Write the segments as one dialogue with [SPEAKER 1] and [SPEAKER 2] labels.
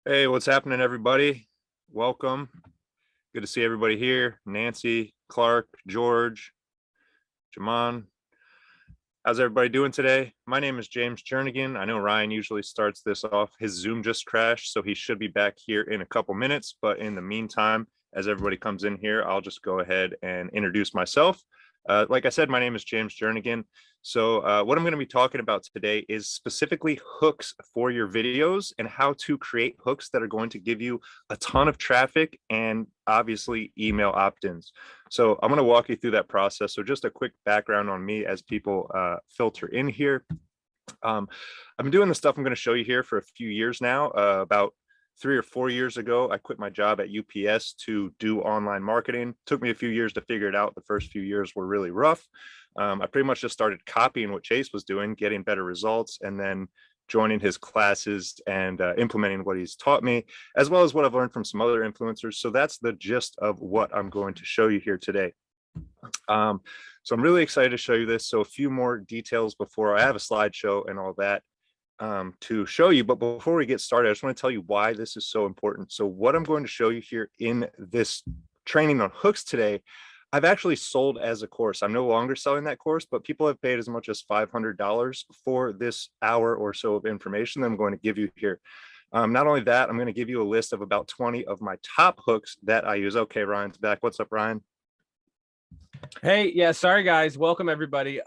[SPEAKER 1] Hey, what's happening, everybody? Welcome. Good to see everybody here. Nancy, Clark, George, Jaman. How's everybody doing today? My name is James Jernigan. I know Ryan usually starts this off. His Zoom just crashed, so he should be back here in a couple minutes. But in the meantime, as everybody comes in here, I'll just go ahead and introduce myself. Like I said, my name is James Jernigan. So what I'm going to be talking about today is specifically hooks for your videos and how to create hooks that are going to give you a ton of traffic and obviously email opt-ins. So I'm going to walk you through that process. So just a quick background on me as people filter in here. I've been doing the stuff I'm going to show you here for a few years now. About 3 or 4 years ago, I quit my job at UPS to do online marketing. Took me a few years to figure it out. The first few years were really rough. I pretty much just started copying what Chase was doing, getting better results, and then joining his classes and implementing what he's taught me, as well as what I've learned from some other influencers. So that's the gist of what I'm going to show you here today. So I'm really excited to show you this. So a few more details before I have a slideshow and all that to show you. But before we get started, I just want to tell you why this is so important. So what I'm going to show you here in this training on hooks today, I've actually sold as a course. I'm no longer selling that course, but people have paid as much as $500 for this hour or so of information that I'm going to give you here. Not only that, I'm going to give you a list of about 20 of my top hooks that I use. Okay, Ryan's back. What's up, Ryan?
[SPEAKER 2] Hey, yeah, sorry guys. Welcome everybody.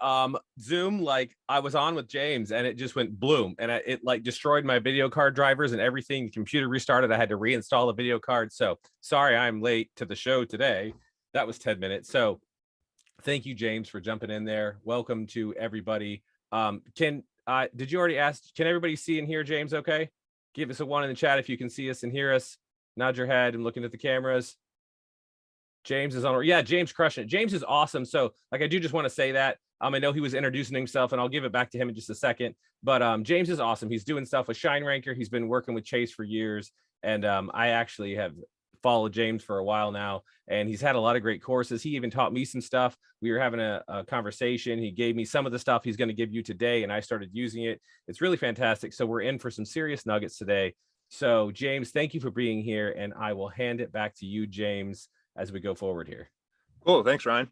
[SPEAKER 2] Zoom, like I was on with James and it just went bloom and it like destroyed my video card drivers and everything. The computer restarted. I had to reinstall the video card. So sorry I'm late to the show today. That was 10 minutes. So thank you, James, for jumping in there. Welcome to everybody. Did you already ask? Can everybody see and hear James? Okay. Give us a 1 in the chat if you can see us and hear us. Nod your head and looking at the cameras. James is on. Yeah, James crushing it. James is awesome. So like, I do just want to say that. I know he was introducing himself and I'll give it back to him in just a second. But James is awesome. He's doing stuff with Shine Ranker. He's been working with Chase for years. And I actually have followed James for a while now. And he's had a lot of great courses. He even taught me some stuff. We were having a conversation. He gave me some of the stuff he's going to give you today. And I started using it. It's really fantastic. So we're in for some serious nuggets today. So James, thank you for being here. And I will hand it back to you, James, as we go forward here.
[SPEAKER 1] Cool. Thanks, Ryan.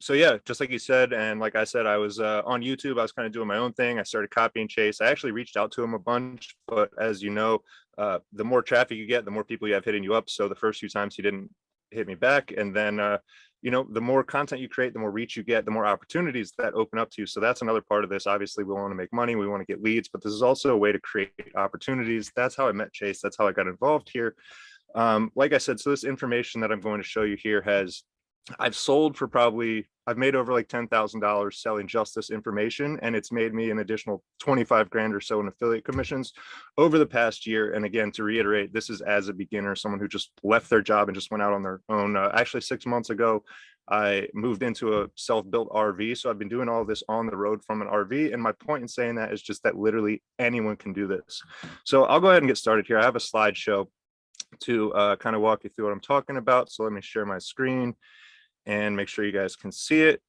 [SPEAKER 1] So yeah, just like you said, and like I said, I was on YouTube. I was kind of doing my own thing. I started copying Chase. I actually reached out to him a bunch, but as you know, the more traffic you get, the more people you have hitting you up. So the first few times he didn't hit me back. And then, the more content you create, the more reach you get, the more opportunities that open up to you. So that's another part of this. Obviously, we want to make money. We want to get leads, but this is also a way to create opportunities. That's how I met Chase. That's how I got involved here. Like I said, so this information that I'm going to show you here I've made over like $10,000 selling just this information, and it's made me an additional 25 grand or so in affiliate commissions over the past year. And again, to reiterate, this is as a beginner, someone who just left their job and just went out on their own. Actually, 6 months ago, I moved into a self-built RV. So I've been doing all this on the road from an RV. And my point in saying that is just that literally anyone can do this. So I'll go ahead and get started here. I have a slideshow to kind of walk you through what I'm talking about. So let me share my screen and make sure you guys can see it.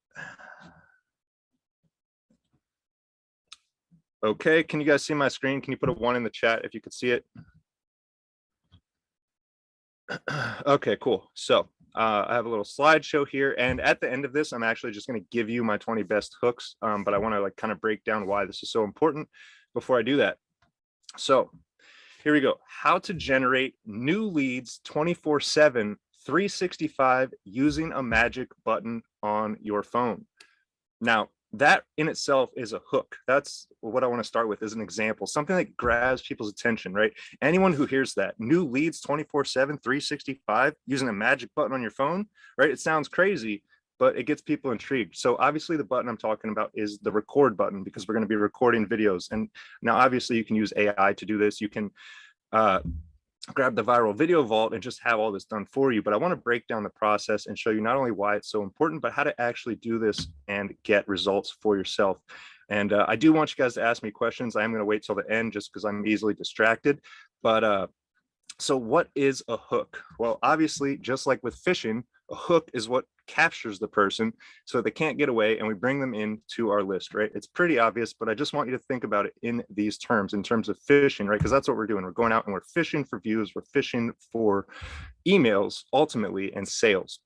[SPEAKER 1] Okay, can you guys see my screen? Can you put a 1 in the chat if you could see it? Okay, cool. So I have a little slideshow here, and at the end of this, I'm actually just going to give you my 20 best hooks, but I want to like kind of break down why this is so important before I do that. So here we go. How to generate new leads 24/7, 365 using a magic button on your phone. Now, that in itself is a hook. That's what I want to start with as an example, something that grabs people's attention, right? Anyone who hears that, new leads 24/7, 365 using a magic button on your phone, right? It sounds crazy, but it gets people intrigued. So obviously the button I'm talking about is the record button, because we're going to be recording videos. And now obviously you can use AI to do this. You can grab the Viral Video Vault and just have all this done for you. But I want to break down the process and show you not only why it's so important, but how to actually do this and get results for yourself. And I do want you guys to ask me questions. I am going to wait till the end just because I'm easily distracted. But so what is a hook? Well, obviously, just like with fishing, A hook is what captures the person so they can't get away, and we bring them into our list, right? It's pretty obvious, but I just want you to think about it in these terms, in terms of fishing, right? Because that's what we're doing. We're going out and we're fishing for views, we're fishing for emails ultimately, and sales.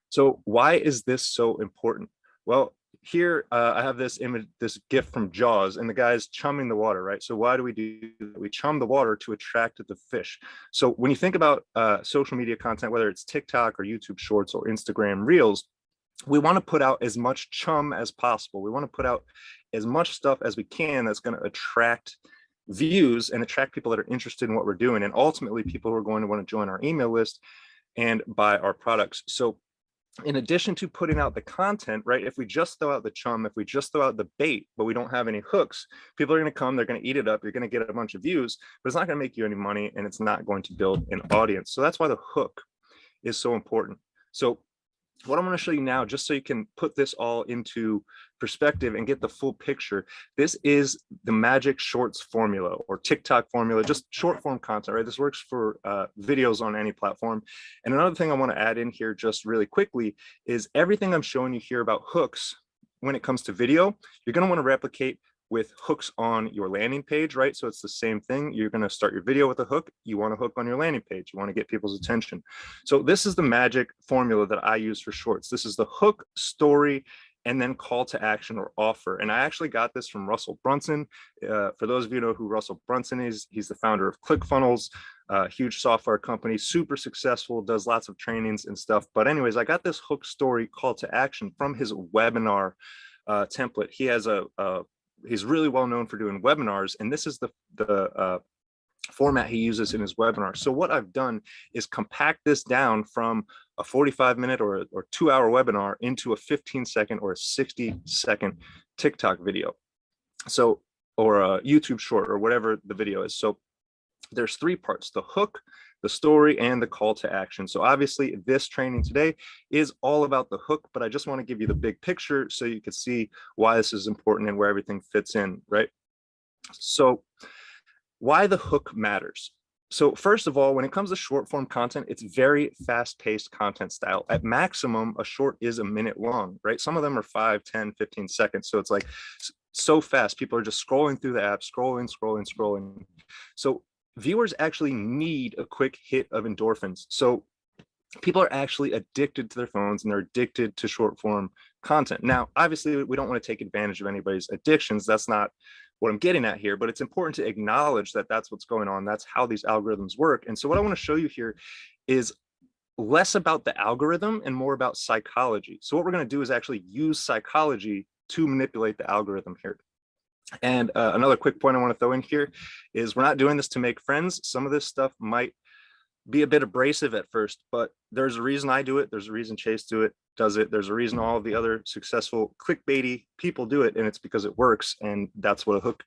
[SPEAKER 1] So why is this so important? Well, here I have this image, this GIF from Jaws, and the guy's chumming the water, right? So why do we do that? We chum the water to attract the fish. So when you think about social media content, whether it's TikTok or YouTube Shorts or Instagram Reels, we want to put out as much chum as possible. We want to put out as much stuff as we can that's going to attract views and attract people that are interested in what we're doing, and ultimately people who are going to want to join our email list and buy our products. So in addition to putting out the content, right, if we just throw out the chum, if we just throw out the bait, but we don't have any hooks, people are going to come, they're going to eat it up, you're going to get a bunch of views, but it's not going to make you any money, and it's not going to build an audience. So that's why the hook is so important. So what I'm going to show you now, just so you can put this all into perspective and get the full picture, this is the Magic Shorts formula, or TikTok formula, just short form content, right? This works for videos on any platform. And another thing I want to add in here just really quickly is everything I'm showing you here about hooks when it comes to video, you're going to want to replicate with hooks on your landing page, right? So it's the same thing. You're going to start your video with a hook. You want a hook on your landing page. You want to get people's attention. So this is the magic formula that I use for shorts. This is the hook, story, and then call to action or offer. And I actually got this from Russell Brunson. For those of you who know who Russell Brunson is, he's the founder of ClickFunnels, huge software company, super successful, does lots of trainings and stuff. But anyways, I got this hook, story, call to action from his webinar template. He has he's really well known for doing webinars, and this is the format he uses in his webinar. So what I've done is compact this down from a 45-minute or 2-hour webinar into a 15-second or a 60-second TikTok video. So, or a YouTube short, or whatever the video is. So there's 3 parts: the hook, the story, and the call to action. So obviously this training today is all about the hook, but I just want to give you the big picture so you can see why this is important and where everything fits in, right? So why the hook matters. So first of all, when it comes to short form content, it's very fast-paced content style. At maximum, a short is a minute long, right? Some of them are 5, 10, 15 seconds. So it's like so fast. People are just scrolling through the app, scrolling. So viewers actually need a quick hit of endorphins. So people are actually addicted to their phones, and they're addicted to short form content. Now, obviously, we don't want to take advantage of anybody's addictions. That's not what I'm getting at here, but it's important to acknowledge that that's what's going on. That's how these algorithms work. And so what I want to show you here is less about the algorithm and more about psychology. So what we're going to do is actually use psychology to manipulate the algorithm here. And another quick point I want to throw in here is we're not doing this to make friends. Some of this stuff might be a bit abrasive at first, but there's a reason I do it. There's a reason Chase does it. There's a reason all of the other successful clickbaity people do it, and it's because it works. And that's what a hook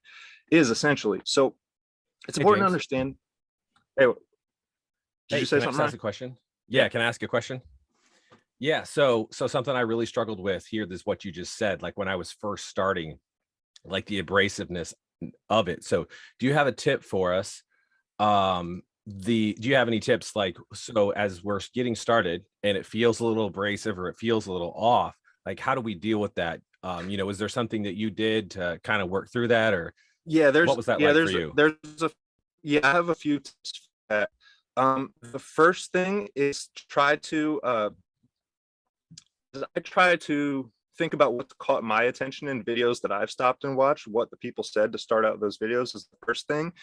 [SPEAKER 1] is essentially. So it's important to understand. Hey, did you say something?
[SPEAKER 2] Ask a question? Yeah, can I ask a question? Yeah, so something I really struggled with here is what you just said, like when I was first starting, like the abrasiveness of it. So do you have a tip for us? Do you have any tips, like, so as we're getting started and it feels a little abrasive or it feels a little off, like how do we deal with that? Is there something that you did to kind of work through that, or what was that like for you?
[SPEAKER 1] I have a few tips for that. The first thing is I try to think about what caught my attention in videos that I've stopped and watched. What the people said to start out those videos is the first thing.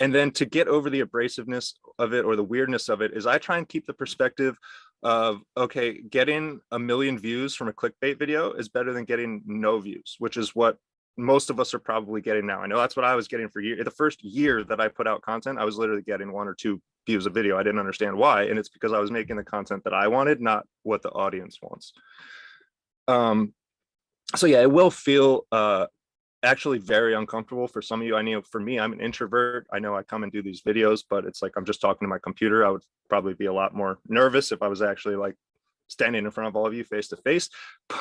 [SPEAKER 1] And then to get over the abrasiveness of it or the weirdness of it is I try and keep the perspective of, okay, getting 1 million views from a clickbait video is better than getting no views, which is what most of us are probably getting now. I know that's what I was getting for years. The first year that I put out content, I was literally getting 1 or 2 views a video. I didn't understand why. And it's because I was making the content that I wanted, not what the audience wants. So yeah, it will feel actually very uncomfortable for some of you. I know for me, I'm an introvert. I know I come and do these videos, but it's like I'm just talking to my computer. I would probably be a lot more nervous if I was actually like standing in front of all of you face to face.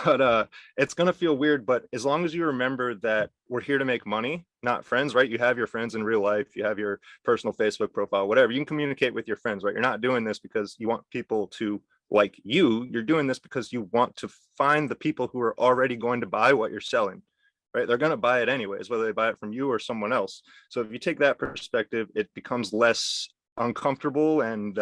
[SPEAKER 1] But it's gonna feel weird. But as long as you remember that we're here to make money, not friends, right? You have your friends in real life. You have your personal Facebook profile, whatever. You can communicate with your friends, right? You're not doing this because you want people to like you're doing this because you want to find the people who are already going to buy what you're selling, right? They're going to buy it anyways, whether they buy it from you or someone else. So if you take that perspective, it becomes less uncomfortable and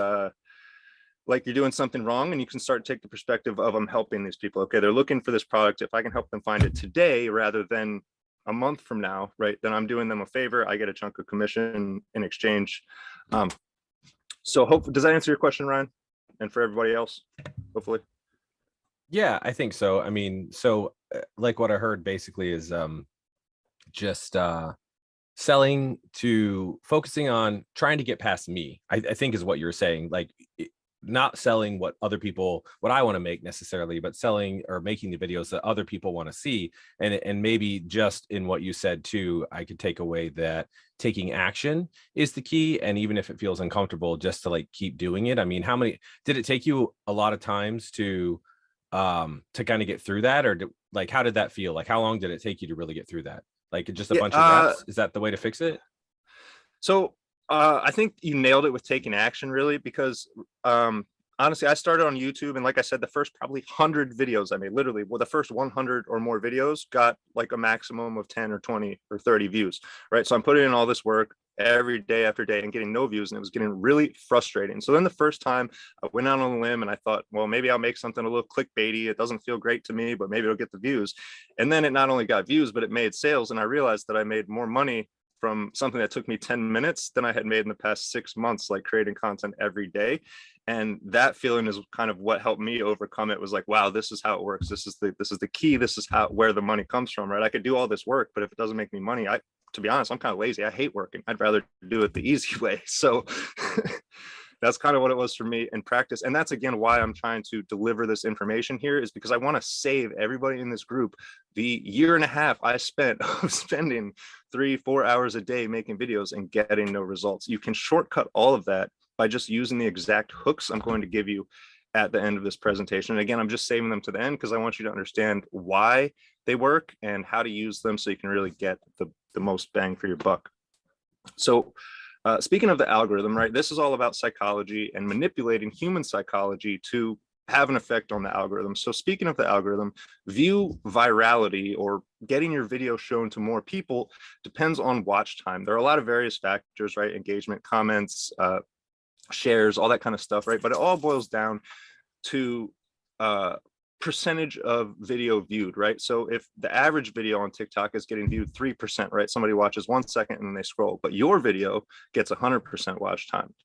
[SPEAKER 1] like you're doing something wrong, and you can start to take the perspective of I'm helping these people. Okay, they're looking for this product. If I can help them find it today rather than a month from now, right, then I'm doing them a favor. I get a chunk of commission in exchange. So does that answer your question, Ryan? And for everybody else, hopefully.
[SPEAKER 2] Yeah, I think so. I mean, so like what I heard basically is just selling to focusing on trying to get past me, I think is what you're saying. Like not selling what I want to make necessarily, but selling or making the videos that other people want to see. And maybe just in what you said too, I could take away that taking action is the key. And even if it feels uncomfortable, just to like keep doing it. I mean, did it take you a lot of times to kind of get through that? Or like, how did that feel? Like, how long did it take you to really get through that? Like just a bunch of reps? Is that the way to fix it?
[SPEAKER 1] So I think you nailed it with taking action, really, because honestly, I started on YouTube, and like I said, the first probably 100 videos I made, literally, well, the first 100 or more videos got like a maximum of 10 or 20 or 30 views, right? So I'm putting in all this work every day after day and getting no views, and it was getting really frustrating. So then the first time I went out on a limb and I thought, well, maybe I'll make something a little clickbaity. It doesn't feel great to me, but maybe it'll get the views. And then it not only got views, but it made sales. And I realized that I made more money from something that took me 10 minutes than I had made in the past 6 months, like creating content every day. And that feeling is kind of what helped me overcome it. Was like, wow, this is how it works. This is the key. This is where the money comes from, right? I could do all this work, but if it doesn't make me money, to be honest, I'm kind of lazy. I hate working. I'd rather do it the easy way. So that's kind of what it was for me in practice. And that's, again, why I'm trying to deliver this information here, is because I want to save everybody in this group the year and a half I spent of spending 3-4 hours a day making videos and getting no results. You can shortcut all of that by just using the exact hooks I'm going to give you at the end of this presentation. And again, I'm just saving them to the end because I want you to understand why they work and how to use them so you can really get the most bang for your buck. So speaking of the algorithm, right, this is all about psychology and manipulating human psychology to have an effect on the algorithm. So speaking of the algorithm, view virality, or getting your video shown to more people, depends on watch time. There are a lot of various factors, right? Engagement, comments, shares, all that kind of stuff, right? But it all boils down to percentage of video viewed, right? So if the average video on TikTok is getting viewed 3%, right? Somebody watches 1 second and then they scroll, but your video gets 100% watch time.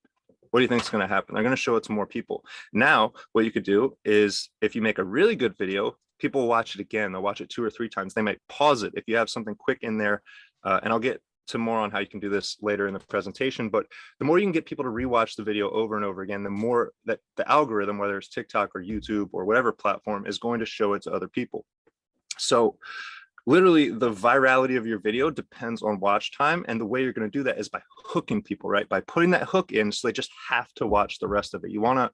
[SPEAKER 1] What do you think is going to happen? They're going to show it to more people. Now, what you could do is, if you make a really good video, people will watch it again. They'll watch it 2 or 3 times. They might pause it if you have something quick in there. And I'll get to more on how you can do this later in the presentation. But the more you can get people to rewatch the video over and over again, the more that the algorithm, whether it's TikTok or YouTube or whatever platform, is going to show it to other people. So literally, the virality of your video depends on watch time. And the way you're going to do that is by hooking people, right? By putting that hook in so they just have to watch the rest of it. You want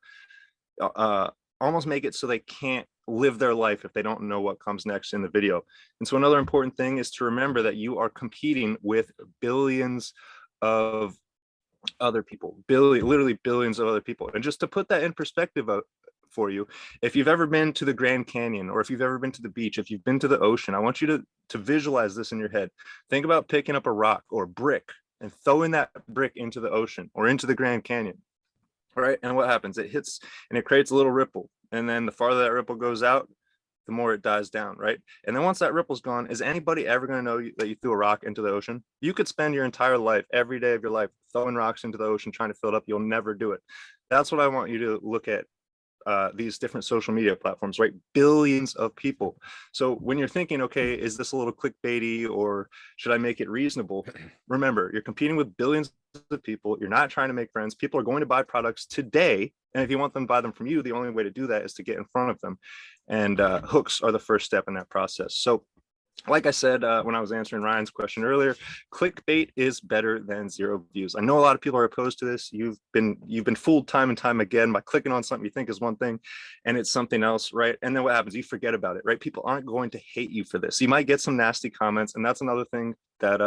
[SPEAKER 1] to almost make it so they can't live their life if they don't know what comes next in the video. And so another important thing is to remember that you are competing with billions of other people, literally billions of other people. And just to put that in perspective for you, if you've ever been to the Grand Canyon, or if you've ever been to the beach, if you've been to the ocean, I want you to visualize this in your head. Think about picking up a rock or a brick and throwing that brick into the ocean or into the Grand Canyon. Right. And what happens? It hits and it creates a little ripple. And then the farther that ripple goes out, the more it dies down. Right. And then once that ripple's gone, is anybody ever going to know that you threw a rock into the ocean? You could spend your entire life, every day of your life, throwing rocks into the ocean, trying to fill it up. You'll never do it. That's what I want you to look at. These different social media platforms, right? Billions of people. So when you're thinking, okay, is this a little clickbaity, or should I make it reasonable? Remember, you're competing with billions of people. You're not trying to make friends. People are going to buy products today. And if you want them to buy them from you, the only way to do that is to get in front of them. And hooks are the first step in that process. So like I said, when I was answering Ryan's question earlier, clickbait is better than 0 views. I know a lot of people are opposed to this. You've been fooled time and time again by clicking on something you think is one thing and it's something else, right? And then what happens? You forget about it, right? People aren't going to hate you for this. You might get some nasty comments, and that's another thing that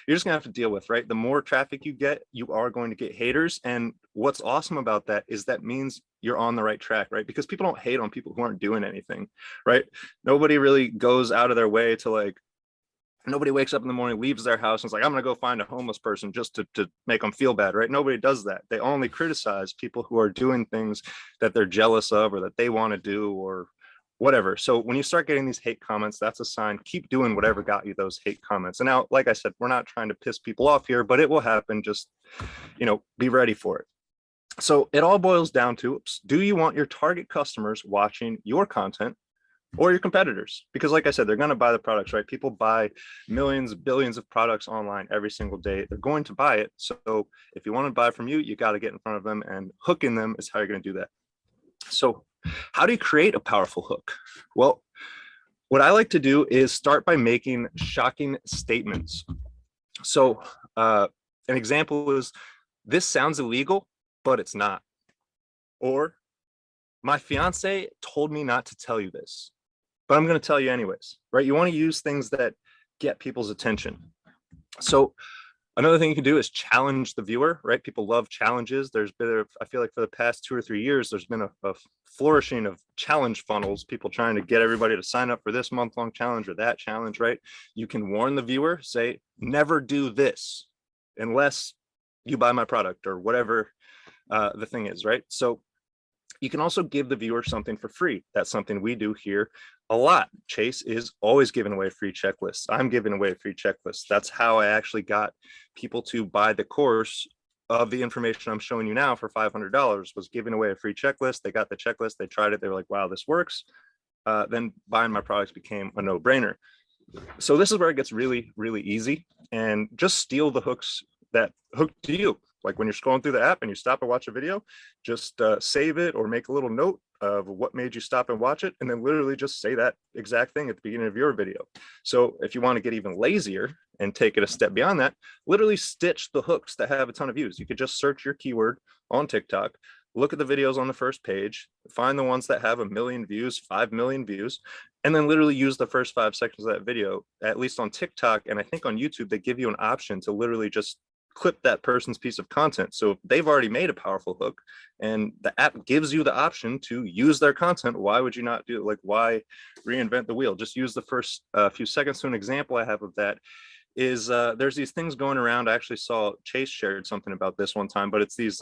[SPEAKER 1] you're just gonna have to deal with, right? The more traffic you get, you are going to get haters. And what's awesome about that is that means you're on the right track, right? Because people don't hate on people who aren't doing anything, right? Nobody really goes out of their way to like, nobody wakes up in the morning, leaves their house, and is like, I'm gonna go find a homeless person just to make them feel bad, right? Nobody does that. They only criticize people who are doing things that they're jealous of or that they want to do or whatever. So when you start getting these hate comments, that's a sign. Keep doing whatever got you those hate comments. And now, like I said, we're not trying to piss people off here, but it will happen. Just, be ready for it. So it all boils down to, do you want your target customers watching your content or your competitors? Because like I said, they're going to buy the products, right? People buy millions, billions of products online every single day. They're going to buy it. So if you want to buy from you, you got to get in front of them, and hooking them is how you're going to do that. So how do you create a powerful hook? Well, what I like to do is start by making shocking statements. So an example is, this sounds illegal, but it's not. Or, my fiance told me not to tell you this, but I'm going to tell you anyways, right? You want to use things that get people's attention. So another thing you can do is challenge the viewer, right? People love challenges. There's been, I feel like for the past 2 or 3 years, there's been a flourishing of challenge funnels, people trying to get everybody to sign up for this month-long challenge or that challenge, right? You can warn the viewer, say, never do this unless you buy my product or whatever the thing is, right? So you can also give the viewer something for free. That's something we do here a lot. Chase is always giving away free checklists. I'm giving away free checklists. That's how I actually got people to buy the course of the information I'm showing you now for $500, was giving away a free checklist. They got the checklist, they tried it, they were like, wow, this works. Then buying my products became a no-brainer. So this is where it gets really, really easy, and just steal the hooks that hook to you. Like when you're scrolling through the app and you stop and watch a video, just save it or make a little note of what made you stop and watch it, and then literally just say that exact thing at the beginning of your video. So if you want to get even lazier and take it a step beyond that, literally stitch the hooks that have a ton of views. You could just search your keyword on TikTok, look at the videos on the first page, find the ones that have 1 million views, 5 million views, and then literally use the first 5 seconds of that video. At least on TikTok, and I think on YouTube, they give you an option to literally just clip that person's piece of content. So if they've already made a powerful hook and the app gives you the option to use their content, why would you not do it? Like, why reinvent the wheel? Just use the first few seconds. So an example I have of that is there's these things going around. I actually saw Chase shared something about this one time, but it's these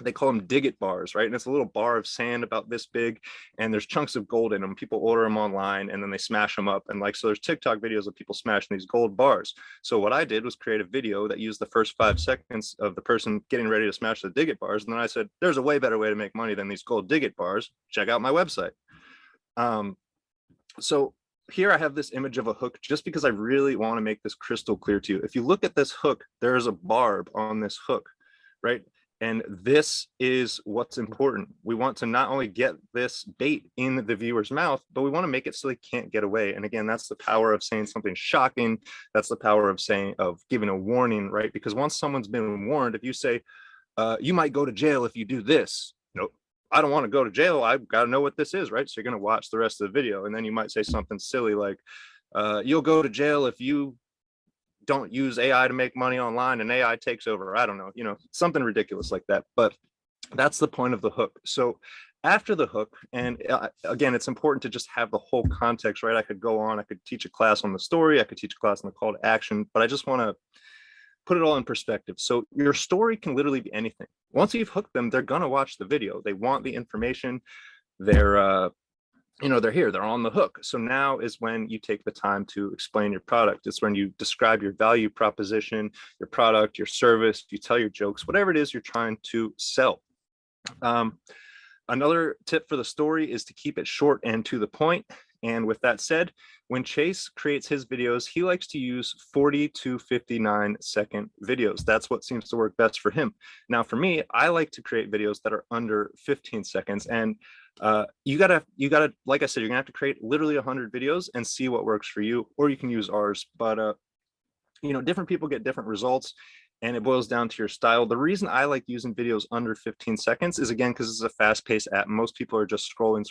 [SPEAKER 1] they call them Digit bars, right? And it's a little bar of sand about this big, and there's chunks of gold in them. People order them online and then they smash them up. And like, so there's TikTok videos of people smashing these gold bars. So what I did was create a video that used the first 5 seconds of the person getting ready to smash the Digit bars. And then I said, there's a way better way to make money than these gold Digit bars. Check out my website. So here I have this image of a hook just because I really want to make this crystal clear to you. If you look at this hook, there is a barb on this hook, right? And this is what's important. We want to not only get this bait in the viewer's mouth, but we want to make it so they can't get away. And again, that's the power of saying something shocking. That's the power of giving a warning, right? Because once someone's been warned, if you say, you might go to jail if you do this, I don't want to go to jail. I've got to know what this is, right? So you're going to watch the rest of the video. And then you might say something silly like, you'll go to jail if you don't use AI to make money online and AI takes over. I don't know, something ridiculous like that. But that's the point of the hook. So after the hook, and again, it's important to just have the whole context, right? I could go on, I could teach a class on the story, I could teach a class on the call to action, but I just want to put it all in perspective. So your story can literally be anything. Once you've hooked them, they're going to watch the video. They want the information. They're here, they're on the hook. So now is when you take the time to explain your product. It's when you describe your value proposition, your product, your service, you tell your jokes, whatever it is you're trying to sell. Another tip for the story is to keep it short and to the point. And with that said, when Chase creates his videos, he likes to use 40 to 59-second videos. That's what seems to work best for him. Now, for me, I like to create videos that are under 15 seconds. And you gotta, like I said, you're gonna have to create literally 100 videos and see what works for you, or you can use ours. But different people get different results. and it boils down to your style. The reason I like using videos under 15 seconds is, again, because it's a fast-paced app. Most people are just scrolling.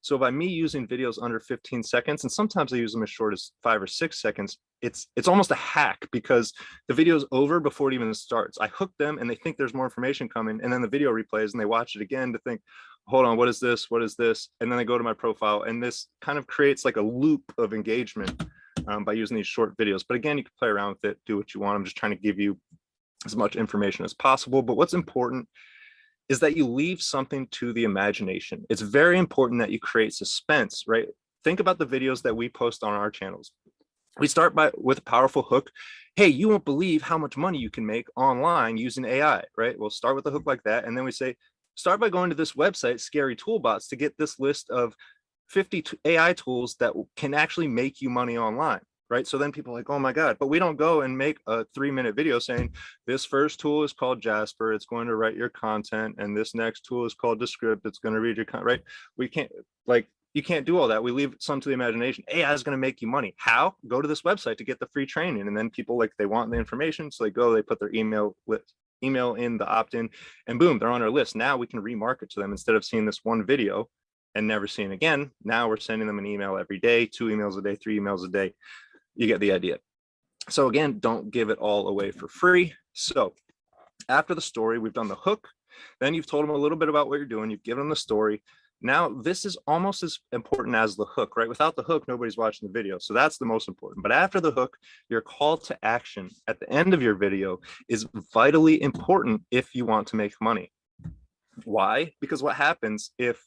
[SPEAKER 1] So by me using videos under 15 seconds, and sometimes I use them as short as 5 or 6 seconds, it's almost a hack, because the video's over before it even starts. I hook them and they think there's more information coming, and then the video replays and they watch it again to think, hold on, what is this? What is this? And then they go to my profile, and this kind of creates like a loop of engagement by using these short videos. But again, you can play around with it, do what you want. I'm just trying to give you as much information as possible. But what's important is that you leave something to the imagination. It's very important that you create suspense, right? Think about the videos that we post on our channels. We start with a powerful hook. Hey, you won't believe how much money you can make online using AI, right? We'll start with a hook like that. And then we say, start by going to this website, Scary Toolbots, to get this list of 50 AI tools that can actually make you money online, right? So then people are like, oh my God, but we don't go and make a 3-minute video saying this first tool is called Jasper, it's going to write your content, and this next tool is called Descript, it's going to read your content, right? We can't, like, you can't do all that. We leave some to the imagination. AI is going to make you money. How? Go to this website to get the free training. And then people, like, they want the information, so they go, they put their email in the opt-in, and boom, they're on our list. Now we can remarket to them instead of seeing this one video and never seeing again. Now we're sending them an email every day, 2 emails a day, 3 emails a day. You get the idea. So again, don't give it all away for free. So after the story, we've done the hook. Then you've told them a little bit about what you're doing. You've given them the story. Now this is almost as important as the hook, right? Without the hook, nobody's watching the video. So that's the most important. But after the hook, your call to action at the end of your video is vitally important if you want to make money. Why? Because what happens if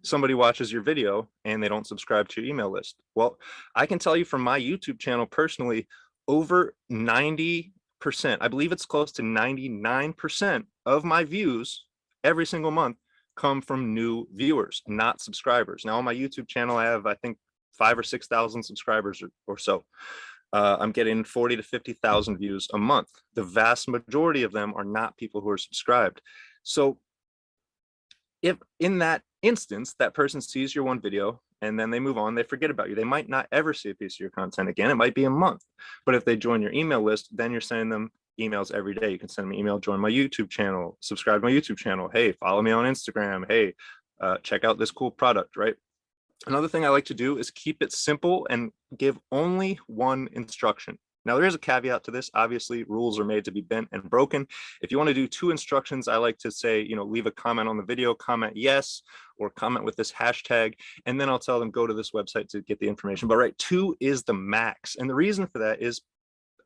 [SPEAKER 1] somebody watches your video and they don't subscribe to your email list? Well, I can tell you from my YouTube channel personally, over 90%, I believe it's close to 99% of my views every single month come from new viewers, not subscribers. Now on my YouTube channel, I have, I think, 5,000 or 6,000 subscribers or so. I'm getting 40 to 50,000 views a month. The vast majority of them are not people who are subscribed. So if in that instance, that person sees your one video and then they move on, they forget about you. They might not ever see a piece of your content again. It might be a month. But if they join your email list, then you're sending them emails every day. You can send me an email, join my YouTube channel, subscribe to my YouTube channel. Hey, follow me on Instagram. Hey, check out this cool product, right? Another thing I like to do is keep it simple and give only one instruction. Now, there is a caveat to this. Obviously, rules are made to be bent and broken. If you want to do 2 instructions, I like to say, leave a comment on the video, comment yes, or comment with this hashtag, and then I'll tell them go to this website to get the information. But right, 2 is the max. And the reason for that is,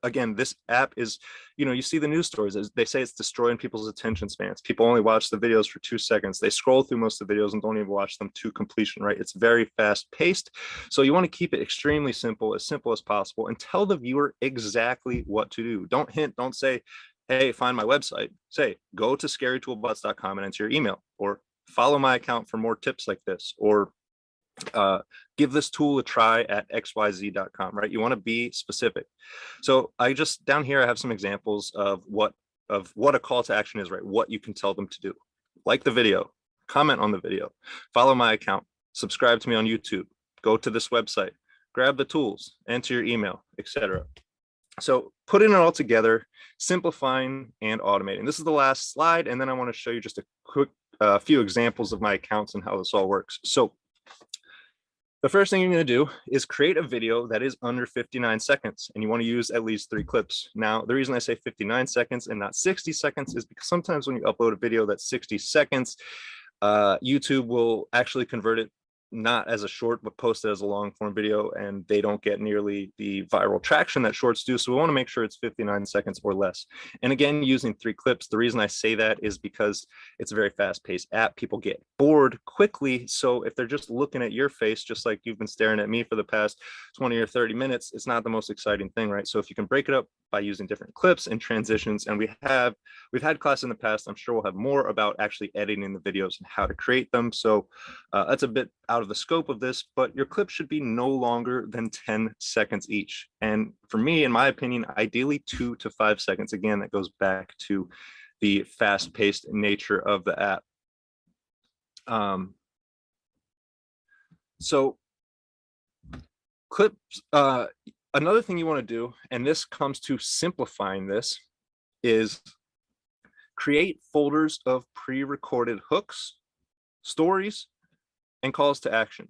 [SPEAKER 1] again, this app is, you see the news stories, they say it's destroying people's attention spans. People only watch the videos for 2 seconds. They scroll through most of the videos and don't even watch them to completion, right? It's very fast paced. So you want to keep it extremely simple as possible, and tell the viewer exactly what to do. Don't hint, don't say, hey, find my website. Say, go to scarytoolbots.com and enter your email, or follow my account for more tips like this, or give this tool a try at xyz.com, right? You want to be specific. So down here, I have some examples of what a call to action is, right? What you can tell them to do. Like the video, comment on the video, follow my account, subscribe to me on YouTube, go to this website, grab the tools, enter your email, etc. So putting it all together, simplifying and automating. This is the last slide, and then I want to show you just a quick few examples of my accounts and how this all works. So the first thing you're going to do is create a video that is under 59 seconds, and you want to use at least 3 clips. Now, the reason I say 59 seconds and not 60 seconds is because sometimes when you upload a video that's 60 seconds, YouTube will actually convert it not as a short, but post it as a long form video, and they don't get nearly the viral traction that shorts do. So we want to make sure it's 59 seconds or less. And again, using 3 clips, the reason I say that is because it's a very fast paced app. People get bored quickly. So if they're just looking at your face, just like you've been staring at me for the past 20 or 30 minutes, it's not the most exciting thing, right? So if you can break it up by using different clips and transitions, and we've had class in the past, I'm sure we'll have more about actually editing the videos and how to create them. So that's a bit out of the scope of this, but your clip should be no longer than 10 seconds each. And for me, in my opinion, ideally 2 to 5 seconds. Again, that goes back to the fast-paced nature of the app. So clips, another thing you want to do, and this comes to simplifying this, is create folders of pre-recorded hooks, stories, and calls to action.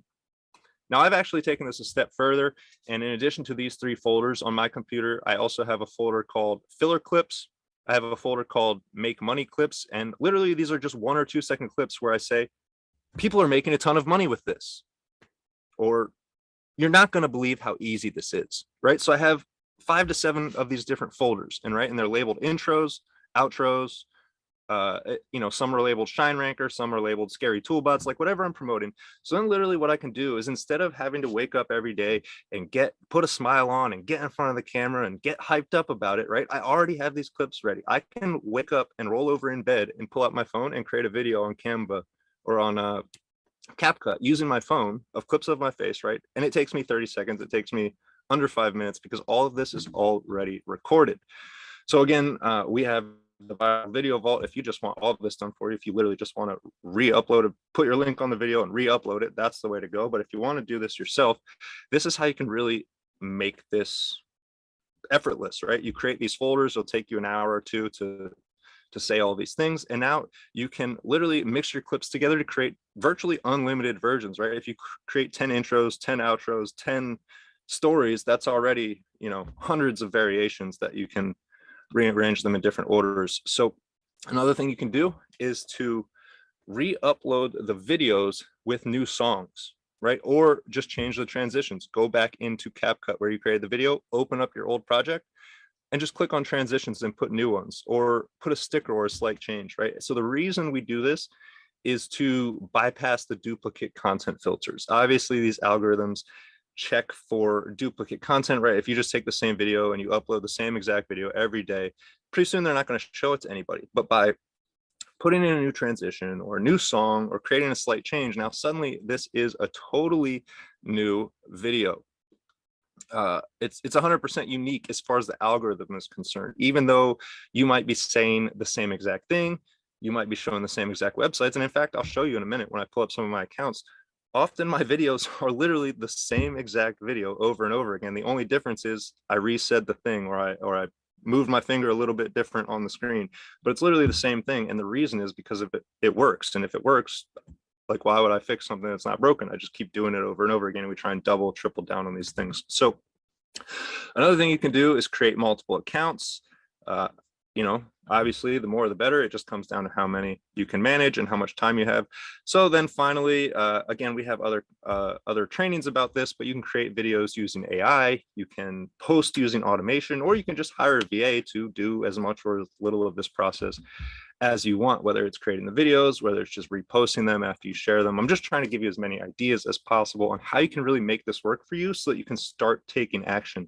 [SPEAKER 1] Now, I've actually taken this a step further, and in addition to these 3 folders on my computer, I also have a folder called filler clips. I have a folder called make money clips, and literally these are just 1 or 2 second clips where I say, people are making a ton of money with this, or you're not going to believe how easy this is, right? So I have 5 to 7 of these different folders, and and they're labeled intros, outros, some are labeled Shine Ranker, some are labeled Scary Toolbots, like whatever I'm promoting. So then literally what I can do is, instead of having to wake up every day and put a smile on and get in front of the camera and get hyped up about it, right? I already have these clips ready. I can wake up and roll over in bed and pull out my phone and create a video on Canva or on CapCut using my phone of clips of my face, right? And it takes me 30 seconds. It takes me under 5 minutes because all of this is already recorded. So again, we have the video vault. If you just want all of this done for you, if you literally just want to re-upload it, put your link on the video and re-upload it, that's the way to go. But if you want to do this yourself, this is how you can really make this effortless, right? You create these folders. It'll take you an hour or 2 to say all these things, and now you can literally mix your clips together to create virtually unlimited versions, right? If you create 10 intros, 10 outros, 10 stories, that's already, hundreds of variations that you can rearrange them in different orders. So another thing you can do is to re-upload the videos with new songs, right? Or just change the transitions. Go back into CapCut where you created the video, open up your old project, and just click on transitions and put new ones, or put a sticker or a slight change, right? So the reason we do this is to bypass the duplicate content filters. Obviously, these algorithms check for duplicate content, right? If you just take the same video and you upload the same exact video every day, pretty soon they're not going to show it to anybody. But by putting in a new transition or a new song or creating a slight change, now suddenly this is a totally new video. It's 100% unique as far as the algorithm is concerned. Even though you might be saying the same exact thing, you might be showing the same exact websites. And in fact, I'll show you in a minute when I pull up some of my accounts. Often my videos are literally the same exact video over and over again. The only difference is I reset the thing, or I moved my finger a little bit different on the screen, but it's literally the same thing. And the reason is because of it works. And if it works, like, why would I fix something that's not broken? I just keep doing it over and over again. And we try and double, triple down on these things. So another thing you can do is create multiple accounts. Obviously the more the better. It just comes down to how many you can manage and how much time you have. So then finally, again, we have other trainings about this, but you can create videos using AI, you can post using automation, or you can just hire a VA to do as much or as little of this process as you want, whether it's creating the videos, whether it's just reposting them after you share them. I'm just trying to give you as many ideas as possible on how you can really make this work for you so that you can start taking action.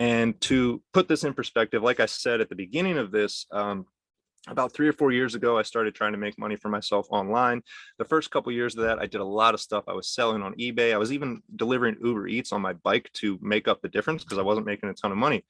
[SPEAKER 1] And to put this in perspective, like I said at the beginning of this, about 3 or 4 years ago, I started trying to make money for myself online. The first couple of years of that, I did a lot of stuff. I was selling on eBay. I was even delivering Uber Eats on my bike to make up the difference because I wasn't making a ton of money.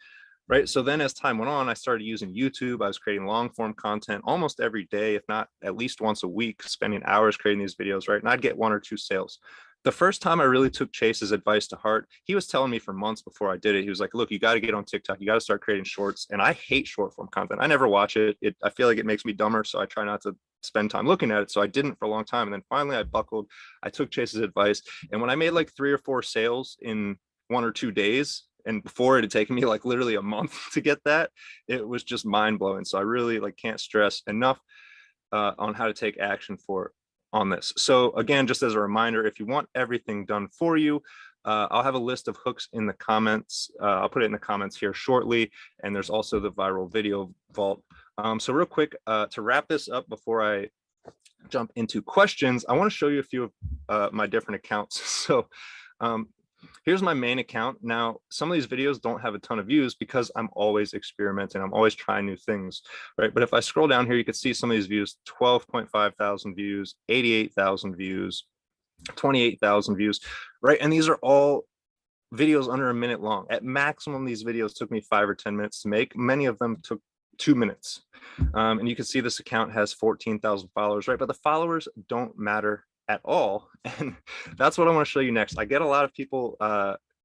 [SPEAKER 1] Right. So then as time went on, I started using YouTube. I was creating long form content almost every day, if not at least once a week, spending hours creating these videos. Right. And I'd get 1 or 2 sales. The first time I really took Chase's advice to heart, he was telling me for months before I did it. He was like, look, you got to get on TikTok. You got to start creating shorts. And I hate short form content. I never watch it. I feel like it makes me dumber. So I try not to spend time looking at it. So I didn't for a long time. And then finally I buckled. I took Chase's advice. And when I made like 3 or 4 sales in 1 or 2 days, and before it had taken me like literally a month to get that, it was just mind blowing. So I really can't stress enough on how to take action on this. So again, just as a reminder, if you want everything done for you, I'll have a list of hooks in the comments. I'll put it in the comments here shortly. And there's also the viral video vault. So real quick, to wrap this up before I jump into questions, I want to show you a few of my different accounts. So here's my main account. Now, some of these videos don't have a ton of views because I'm always experimenting. I'm always trying new things, right? But if I scroll down here, you can see some of these views, 12.5 thousand views, 88,000 views, 28,000 views, right? And these are all videos under a minute long. At maximum, these videos took me 5 or 10 minutes to make. Many of them took 2 minutes. And you can see this account has 14,000 followers, right? But the followers don't matter at all. And that's what I want to show you next. I get a lot of people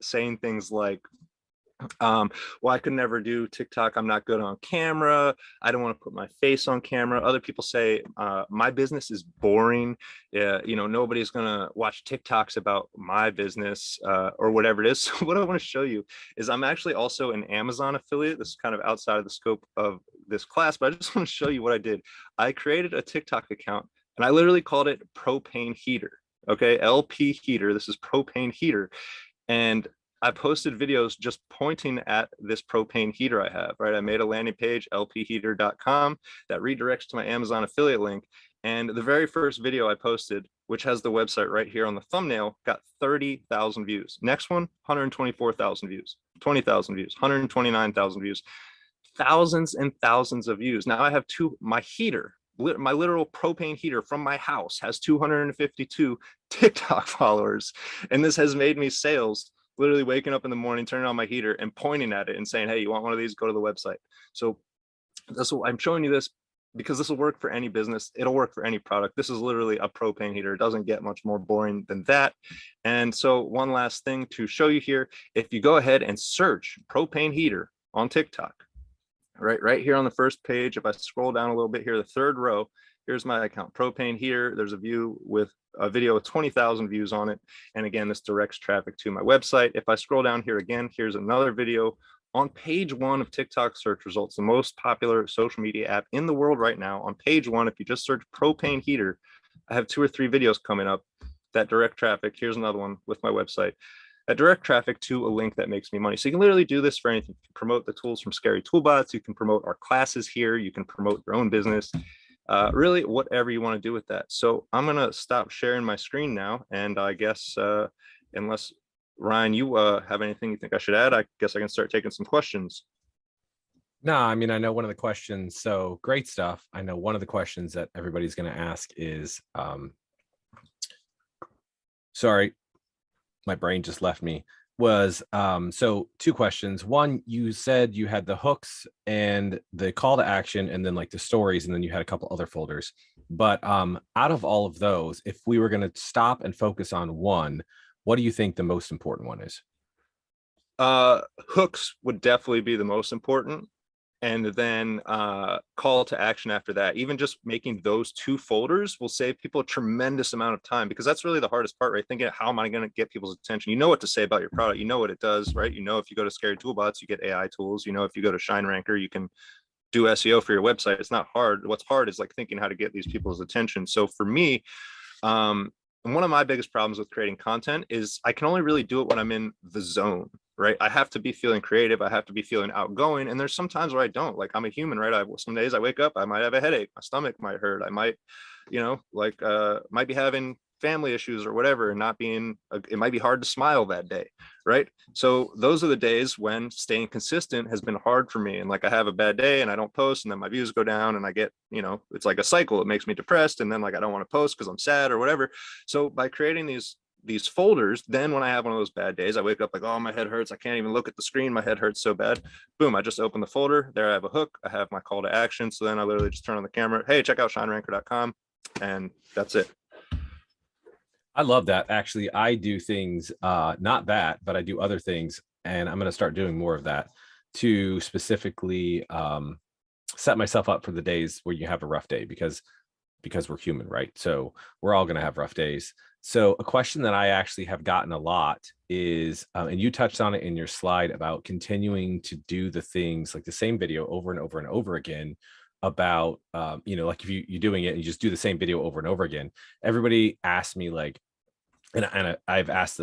[SPEAKER 1] saying things like, Well, I could never do TikTok. I'm not good on camera. I don't want to put my face on camera. Other people say my business is boring. Nobody's gonna watch TikToks about my business or whatever it is. So what I want to show you is I'm actually also an Amazon affiliate. This is kind of outside of the scope of this class, but I just want to show you what I did. I created a TikTok account and I literally called it Propane Heater. Okay, LP Heater. This is Propane Heater. And I posted videos just pointing at this propane heater I have, right? I made a landing page, lpheater.com, that redirects to my Amazon affiliate link. And the very first video I posted, which has the website right here on the thumbnail, got 30,000 views. Next one, 124,000 views, 20,000 views, 129,000 views, thousands and thousands of views. Now I have my heater, my literal propane heater from my house has 252 TikTok followers. And this has made me sales, literally waking up in the morning, turning on my heater and pointing at it and saying, hey, you want one of these? Go to the website. So I'm showing you this because this will work for any business. It'll work for any product. This is literally a propane heater. It doesn't get much more boring than that. And so one last thing to show you here, if you go ahead and search propane heater on TikTok, right here on the first page, if I scroll down a little bit here, the third row, here's my account, Propane Heater. There's a view with a video with 20,000 views on it. And again, this directs traffic to my website. If I scroll down here again, here's another video on page 1 of TikTok search results, the most popular social media app in the world right now. On page 1, if you just search Propane Heater, I have 2 or 3 videos coming up that direct traffic. Here's another one with my website. Direct traffic to a link that makes me money. So you can literally do this for anything. You can promote the tools from Scary Toolbots. You can promote our classes here. You can promote your own business. Really, whatever you want to do with that. So I'm going to stop sharing my screen now. And I guess unless Ryan, you have anything you think I should add, I guess I can start taking some questions.
[SPEAKER 2] No, I mean, I know one of the questions. So great stuff. I know one of the questions that everybody's going to ask is, sorry, my brain just left me, was so 2 questions. One, you said you had the hooks and the call to action and then like the stories, and then you had a couple other folders. But out of all of those, if we were going to stop and focus on one, what do you think the most important one is?
[SPEAKER 1] Hooks would definitely be the most important. And then call to action after that. Even just making those 2 folders will save people a tremendous amount of time, because that's really the hardest part, right? Thinking, how am I going to get people's attention? You know what to say about your product. You know what it does, right? You know, if you go to Scary Toolbots, you get AI tools. You know, if you go to Shine Ranker, you can do SEO for your website. It's not hard. What's hard is like thinking how to get these people's attention. So for me, one of my biggest problems with creating content is I can only really do it when I'm in the zone, right? I have to be feeling creative. I have to be feeling outgoing. And there's some times where I don't. Like, I'm a human, right? Some days I wake up, I might have a headache. My stomach might hurt. I might, might be having family issues or whatever, and not being, it might be hard to smile that day, right? So those are the days when staying consistent has been hard for me. And like, I have a bad day and I don't post, and then my views go down, and I get, it's like a cycle. It makes me depressed, and then like I don't want to post because I'm sad or whatever. So by creating these folders, then when I have one of those bad days, I wake up like, oh, my head hurts, I can't even look at the screen, my head hurts so bad. Boom, I just open the folder. There I have a hook, I have my call to action. So then I literally just turn on the camera, hey, check out shineranker.com, and that's it.
[SPEAKER 2] I love that. Actually, I do things, not that, but I do other things, and I'm going to start doing more of that to specifically set myself up for the days where you have a rough day, because we're human, right? So we're all going to have rough days. So a question that I actually have gotten a lot is, and you touched on it in your slide, about continuing to do the things, like the same video over and over and over again, about, like if you're doing it and you just do the same video over and over again. Everybody asks me like, and I've asked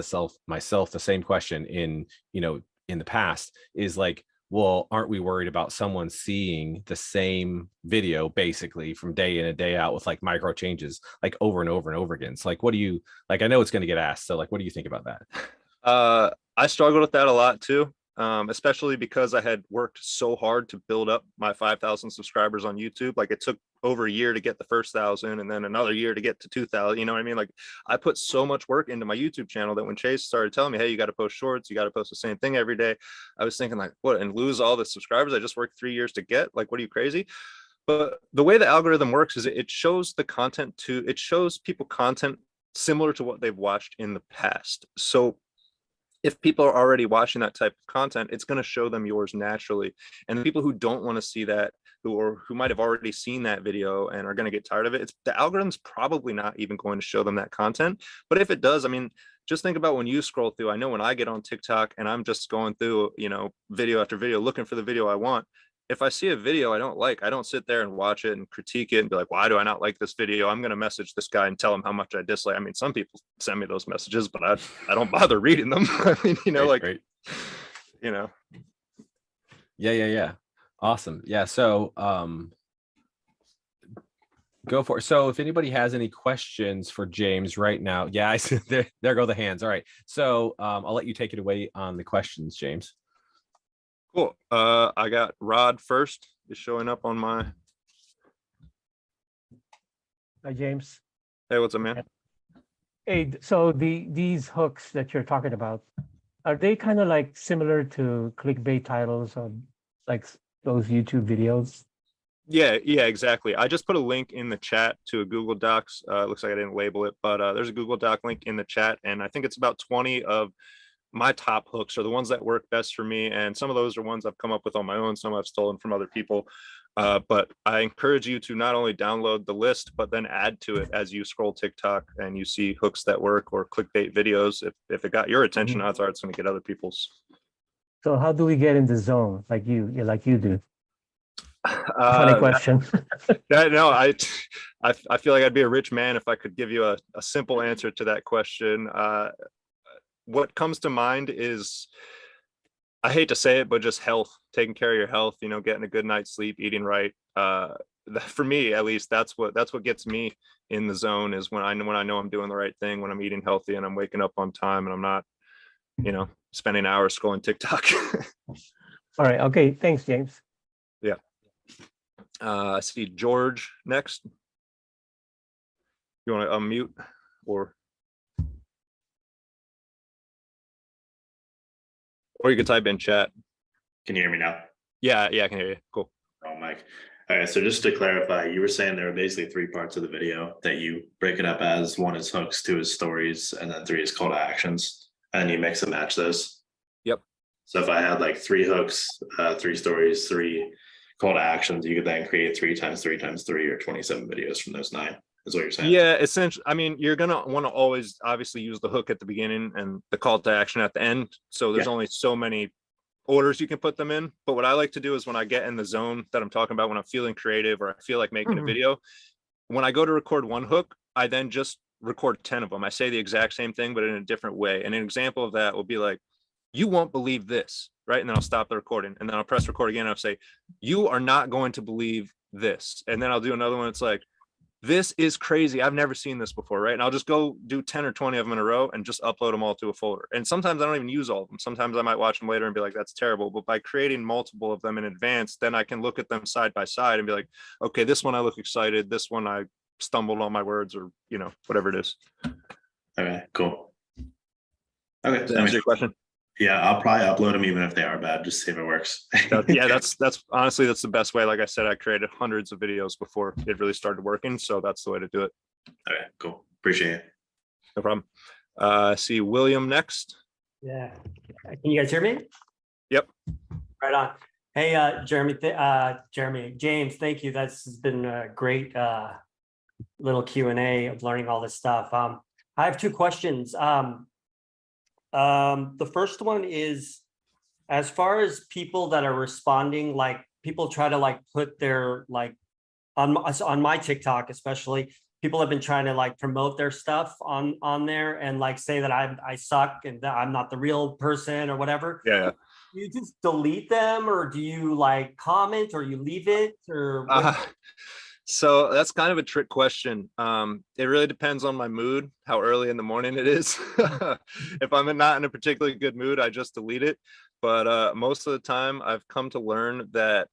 [SPEAKER 2] myself the same question in the past, is like, well, aren't we worried about someone seeing the same video basically from day in and day out with like micro changes, like over and over and over again? So like, what do you, like, I know it's going to get asked, so like, what do you think about that?
[SPEAKER 1] I struggled with that a lot too. Especially because I had worked so hard to build up my 5,000 subscribers on YouTube. Like, it took over a year to get the first 1,000, and then another year to get to 2,000. You know what I mean? Like, I put so much work into my YouTube channel that when Chase started telling me, hey, you got to post shorts, you got to post the same thing every day, I was thinking like, what, and lose all the subscribers I just worked 3 years to get? Like, what are you, crazy? But the way the algorithm works is it shows the content it shows people content similar to what they've watched in the past. So if people are already watching that type of content, it's going to show them yours naturally. And the people who don't want to see that, who might have already seen that video and are going to get tired of it, the algorithm's probably not even going to show them that content. But if it does, I mean, just think about when you scroll through. I know when I get on TikTok and I'm just going through, video after video, looking for the video I want. If I see a video I don't like, I don't sit there and watch it and critique it and be like, why do I not like this video? I'm going to message this guy and tell him how much I dislike. I mean, some people send me those messages, but I don't bother reading them. I mean,
[SPEAKER 2] Great.
[SPEAKER 1] Yeah.
[SPEAKER 2] Awesome. Yeah. So, go for it. So if anybody has any questions for James right now, yeah, I see there go the hands. All right. So, I'll let you take it away on the questions, James.
[SPEAKER 1] Cool. I got Rod first. Is showing up on my.
[SPEAKER 3] Hi, James.
[SPEAKER 1] Hey, what's up, man?
[SPEAKER 3] Hey, so these hooks that you're talking about, are they kind of like similar to clickbait titles on like those YouTube videos?
[SPEAKER 1] Yeah, exactly. I just put a link in the chat to a Google Docs. Looks like I didn't label it, but there's a Google Doc link in the chat, and I think it's about 20 of my top hooks are the ones that work best for me. And some of those are ones I've come up with on my own. Some I've stolen from other people. But I encourage you to not only download the list, but then add to it as you scroll TikTok and you see hooks that work or clickbait videos. If it got your attention, odds are it's going to get other people's.
[SPEAKER 3] So how do we get in the zone like you do? Funny question.
[SPEAKER 1] No, I feel like I'd be a rich man if I could give you a simple answer to that question. What comes to mind is, I hate to say it, but just health, taking care of your health, getting a good night's sleep, eating right. For me, at least, that's what gets me in the zone, is when I know I'm doing the right thing, when I'm eating healthy and I'm waking up on time and I'm not, spending hours scrolling TikTok.
[SPEAKER 3] All right. Okay. Thanks, James.
[SPEAKER 1] Yeah. I see George next. You want to unmute or you can type in chat.
[SPEAKER 4] Can you hear me now?
[SPEAKER 1] Yeah, I can hear you. Cool.
[SPEAKER 4] Oh, Mike. All right. So just to clarify, you were saying there are basically 3 parts of the video that you break it up as. 1 is hooks, 2 is stories, and then 3 is call to actions. And then you mix and match those.
[SPEAKER 1] Yep.
[SPEAKER 4] So if I had like 3 hooks, 3 stories, 3 call to actions, you could then create 3 times 3 times 3 or 27 videos from those 9. Is what you're saying?
[SPEAKER 1] Yeah, essentially. I mean, you're gonna want to always obviously use the hook at the beginning and the call to action at the end. So there's only so many orders you can put them in. But what I like to do is, when I get in the zone that I'm talking about, when I'm feeling creative or I feel like making a video, when I go to record one hook, I then just record 10 of them. I say the exact same thing, but in a different way. And an example of that will be like, you won't believe this, right? And then I'll stop the recording and then I'll press record again. And I'll say, you are not going to believe this. And then I'll do another one. It's like, this is crazy. I've never seen this before, right? And I'll just go do 10 or 20 of them in a row and just upload them all to a folder. And sometimes I don't even use all of them. Sometimes I might watch them later and be like, that's terrible. But by creating multiple of them in advance, then I can look at them side by side and be like, okay, this one I look excited. This one I stumbled on my words, or, whatever it is.
[SPEAKER 4] Okay, cool. Okay.
[SPEAKER 1] Does that answer your question?
[SPEAKER 4] Yeah, I'll probably upload them even if they are bad, just see if it works.
[SPEAKER 1] Yeah, that's honestly, that's the best way. Like I said, I created hundreds of videos before it really started working. So that's the way to do it.
[SPEAKER 4] Okay, cool. Appreciate it.
[SPEAKER 1] No problem. See William next.
[SPEAKER 5] Yeah. Can you guys hear me?
[SPEAKER 1] Yep.
[SPEAKER 5] Right on. Hey, James, thank you. That's been a great little Q&A of learning all this stuff. I have 2 questions. The first one is, as far as people that are responding, like people try to like put their like on my TikTok, especially, people have been trying to like promote their stuff on there and like say that I suck and that I'm not the real person or whatever.
[SPEAKER 1] Yeah.
[SPEAKER 5] Do you just delete them, or do you like comment, or you leave it, or
[SPEAKER 1] so that's kind of a trick question. It really depends on my mood, how early in the morning it is. If I'm not in a particularly good mood, I just delete it. But most of the time I've come to learn that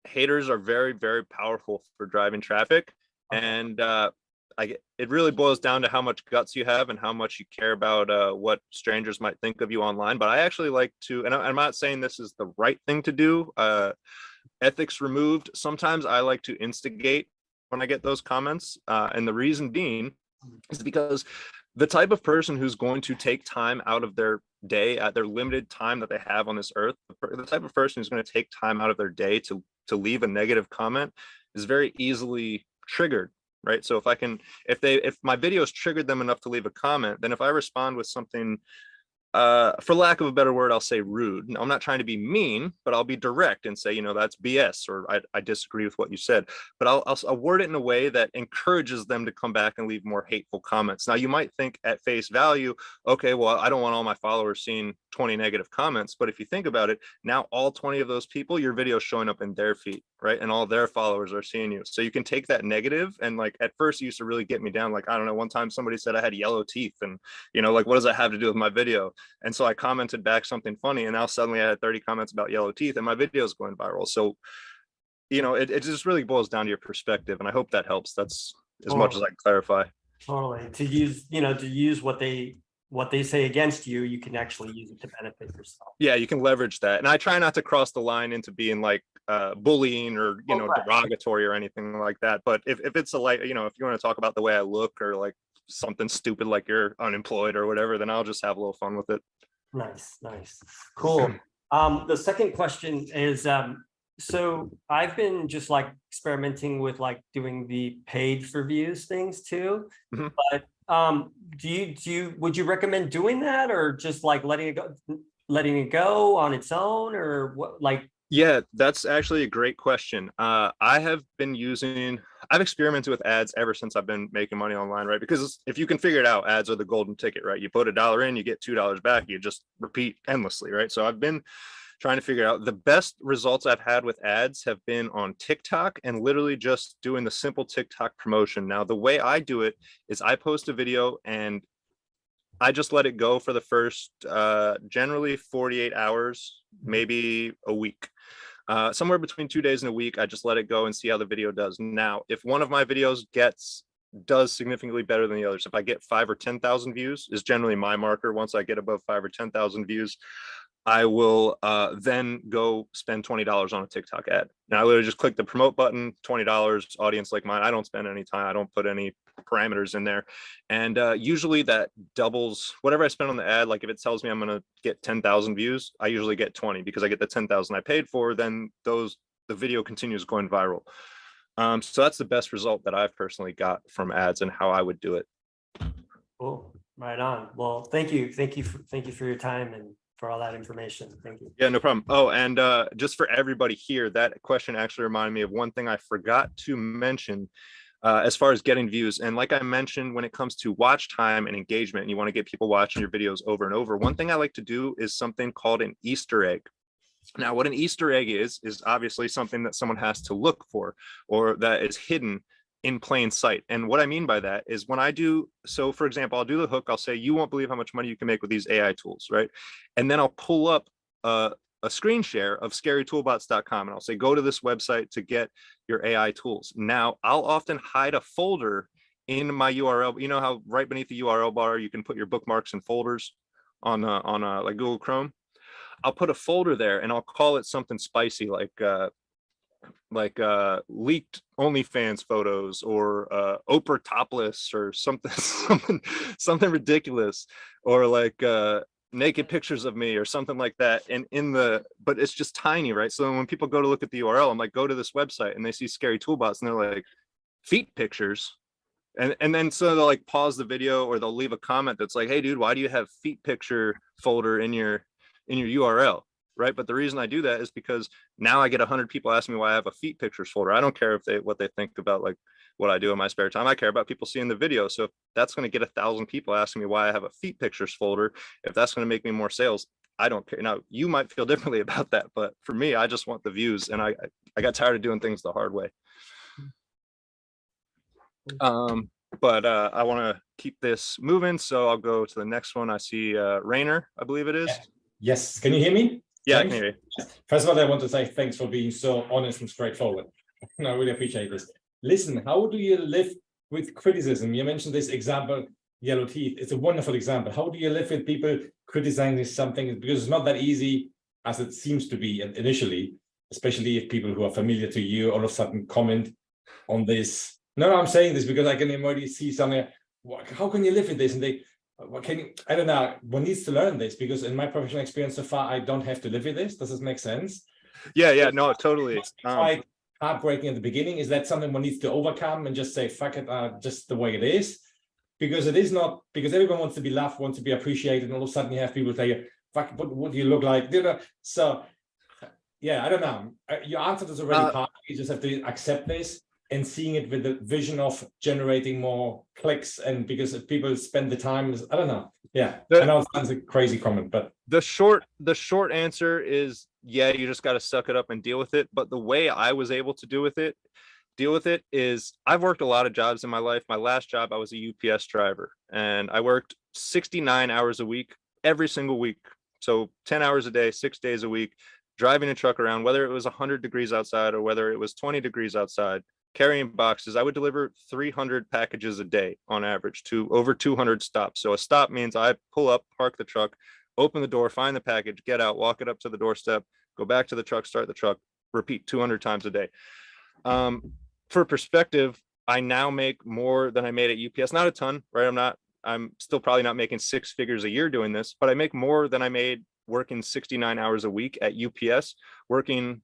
[SPEAKER 1] haters are very, very powerful for driving traffic. And it really boils down to how much guts you have and how much you care about what strangers might think of you online. But I actually like to, and I'm not saying this is the right thing to do, ethics removed, sometimes I like to instigate when I get those comments. And the reason being is because the type of person who's going to take time out of their day at their limited time that they have on this earth, the type of person who's going to take time out of their day to leave a negative comment is very easily triggered, right? So if my videos triggered them enough to leave a comment, then if I respond with something, for lack of a better word, I'll say rude. Now, I'm not trying to be mean, but I'll be direct and say, that's BS, or I disagree with what you said. But I'll word it in a way that encourages them to come back and leave more hateful comments. Now, you might think at face value, okay, well, I don't want all my followers seeing 20 negative comments. But if you think about it, now all 20 of those people, your video is showing up in their feed, right? And all their followers are seeing you. So you can take that negative, and like at first it used to really get me down. Like, I don't know, one time somebody said I had yellow teeth, and like, what does that have to do with my video? And so I commented back something funny, and now suddenly I had 30 comments about yellow teeth, and my video is going viral. So, it just really boils down to your perspective, and I hope that helps. That's as much as I can clarify.
[SPEAKER 5] Totally. To use what they say against you, you can actually use it to benefit yourself.
[SPEAKER 1] Yeah, you can leverage that. And I try not to cross the line into being like bullying or, derogatory or anything like that. But if it's if you want to talk about the way I look or like something stupid like you're unemployed or whatever, then I'll just have a little fun with it.
[SPEAKER 5] Nice. Cool. The second question is, so I've been just like experimenting with like doing the paid for views things too.
[SPEAKER 1] Mm-hmm.
[SPEAKER 5] But would you recommend doing that, or just like letting it go on its own, or what? Like,
[SPEAKER 1] yeah, that's actually a great question. I've experimented with ads ever since I've been making money online, right? Because if you can figure it out, ads are the golden ticket, right? You put $1 in, you get $2 back, you just repeat endlessly, right? So I've been trying to figure out the best results I've had with ads have been on TikTok and literally just doing the simple TikTok promotion. Now, the way I do it is I post a video and I just let it go for the first generally 48 hours, maybe a week. Somewhere between 2 days and a week, I just let it go and see how the video does. Now, if one of my videos does significantly better than the others, if I get 5 or 10,000 views is generally my marker. Once I get above 5 or 10,000 views, I will then go spend $20 on a TikTok ad. Now I literally just click the promote button, $20, audience like mine. I don't spend any time. I don't put any parameters in there. And usually that doubles whatever I spend on the ad. Like if it tells me I'm going to get 10,000 views, I usually get 20 because I get the 10,000 I paid for. Then the video continues going viral. So that's the best result that I've personally got from ads and how I would do it.
[SPEAKER 5] Cool. Right on. Well, thank you for your time and for all that information. Thank you.
[SPEAKER 1] Yeah, no problem. Oh, and just for everybody here, that question actually reminded me of one thing I forgot to mention as far as getting views. And like I mentioned, when it comes to watch time and engagement, and you want to get people watching your videos over and over, one thing I like to do is something called an Easter egg. Now, what an Easter egg is obviously something that someone has to look for or that is hidden in plain sight. And what I mean by that is when I do, so for example, I'll do the hook, I'll say, you won't believe how much money you can make with these AI tools, right? And then I'll pull up a screen share of scarytoolbots.com and I'll say, go to this website to get your AI tools. Now, I'll often hide a folder in my URL. You know how right beneath the URL bar, you can put your bookmarks and folders on like Google Chrome? I'll put a folder there and I'll call it something spicy like leaked OnlyFans photos or Oprah topless or something ridiculous, or like naked pictures of me or something like that. And but it's just tiny, right? So when people go to look at the URL, I'm like, go to this website, and they see Scary Toolbots and they're like, feet pictures. And then so they'll like pause the video or they'll leave a comment that's like, hey dude, why do you have feet picture folder in your URL? Right. But the reason I do that is because now I get 100 people asking me why I have a feet pictures folder. I don't care what they think about like what I do in my spare time. I care about people seeing the video. So if that's going to get 1,000 people asking me why I have a feet pictures folder, if that's going to make me more sales, I don't care. Now you might feel differently about that, but for me, I just want the views, and I got tired of doing things the hard way. But I want to keep this moving, so I'll go to the next one. I see Rainer, I believe it is.
[SPEAKER 6] Yes, can you hear me?
[SPEAKER 1] Yeah, I can hear you.
[SPEAKER 6] First of all, I want to say thanks for being so honest and straightforward. I really appreciate this. Listen, how do you live with criticism? You mentioned this example, yellow teeth. It's a wonderful example. How do you live with people criticizing something? Because it's not that easy as it seems to be initially, especially if people who are familiar to you all of a sudden comment on this. No, I'm saying this because I can already see something. how can you live with this? And they, what can you, I don't know, one needs to learn this, because in my professional experience so far, I don't have to live with this. Does this make sense?
[SPEAKER 1] Yeah, no, totally.
[SPEAKER 6] Quite heartbreaking at the beginning. Is that something one needs to overcome and just say, fuck it, just the way it is? Because it is not, because everyone wants to be loved, wants to be appreciated, and all of a sudden you have people tell you, fuck, what do you look like? You know, so yeah, I don't know. Your answer is already part. You just have to accept this and seeing it with the vision of generating more clicks, and because if people spend the time, I don't know. Yeah, I know it sounds a crazy comment, but
[SPEAKER 1] the short answer is, yeah, you just got to suck it up and deal with it. But the way I was able to deal with it is I've worked a lot of jobs in my life. My last job, I was a UPS driver, and I worked 69 hours a week, every single week. So 10 hours a day, 6 days a week, driving a truck around, whether it was 100 degrees outside or whether it was 20 degrees outside, carrying boxes. I would deliver 300 packages a day on average to over 200 stops. So a stop means I pull up, park the truck, open the door, find the package, get out, walk it up to the doorstep, go back to the truck, start the truck, repeat 200 times a day. For perspective, I now make more than I made at UPS. Not a ton, right? I'm still probably not making 6 figures a year doing this, but I make more than I made working 69 hours a week at UPS, working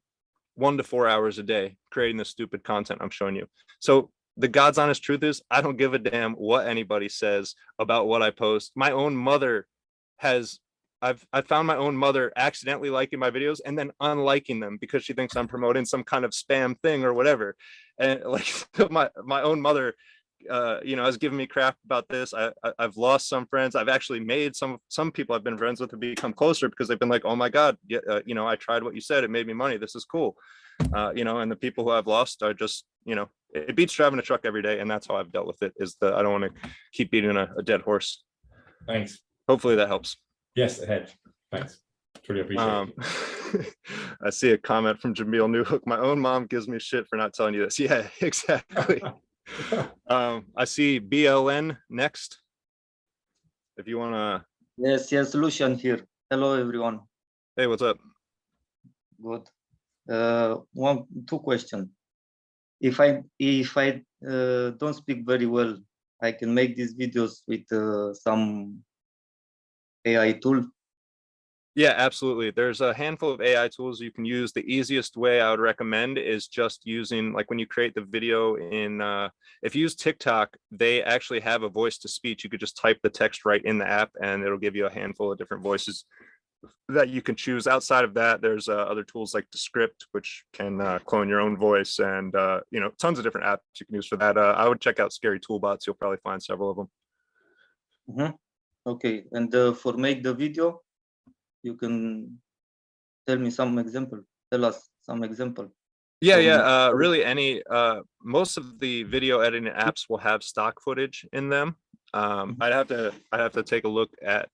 [SPEAKER 1] 1 to 4 hours a day, creating the stupid content I'm showing you. So the God's honest truth is, I don't give a damn what anybody says about what I post. My own mother I've found my own mother accidentally liking my videos and then unliking them because she thinks I'm promoting some kind of spam thing or whatever. And like my own mother, has given me crap about this. I've lost some friends. I've actually made some people I've been friends with have become closer because they've been like, oh my God, I tried what you said. It made me money. This is cool. And the people who I've lost are just, it beats driving a truck every day. And that's how I've dealt with it, I don't want to keep beating a dead horse.
[SPEAKER 6] thanks.
[SPEAKER 1] Hopefully that helps.
[SPEAKER 6] Yes, it had. Thanks. Truly appreciate it.
[SPEAKER 1] I see a comment from Jamil Newhook. My own mom gives me shit for not telling you this. Yeah, exactly. I see BLN next. If you want to.
[SPEAKER 7] Yes, Lucian here. Hello, everyone.
[SPEAKER 1] Hey, what's up?
[SPEAKER 7] Good. Two questions. If I don't speak very well, I can make these videos with some AI tool.
[SPEAKER 1] Yeah, absolutely. There's a handful of AI tools you can use. The easiest way I would recommend is just using, like when you create the video in, if you use TikTok, they actually have a voice to speech. You could just type the text right in the app and it'll give you a handful of different voices that you can choose. Outside of that, there's other tools like Descript, which can clone your own voice, and tons of different apps you can use for that. I would check out Scary Toolbots. You'll probably find several of them.
[SPEAKER 7] Mm-hmm. Okay, and for make the video, you can tell us some example.
[SPEAKER 1] Yeah. Really, most of the video editing apps will have stock footage in them. I'd have to take a look at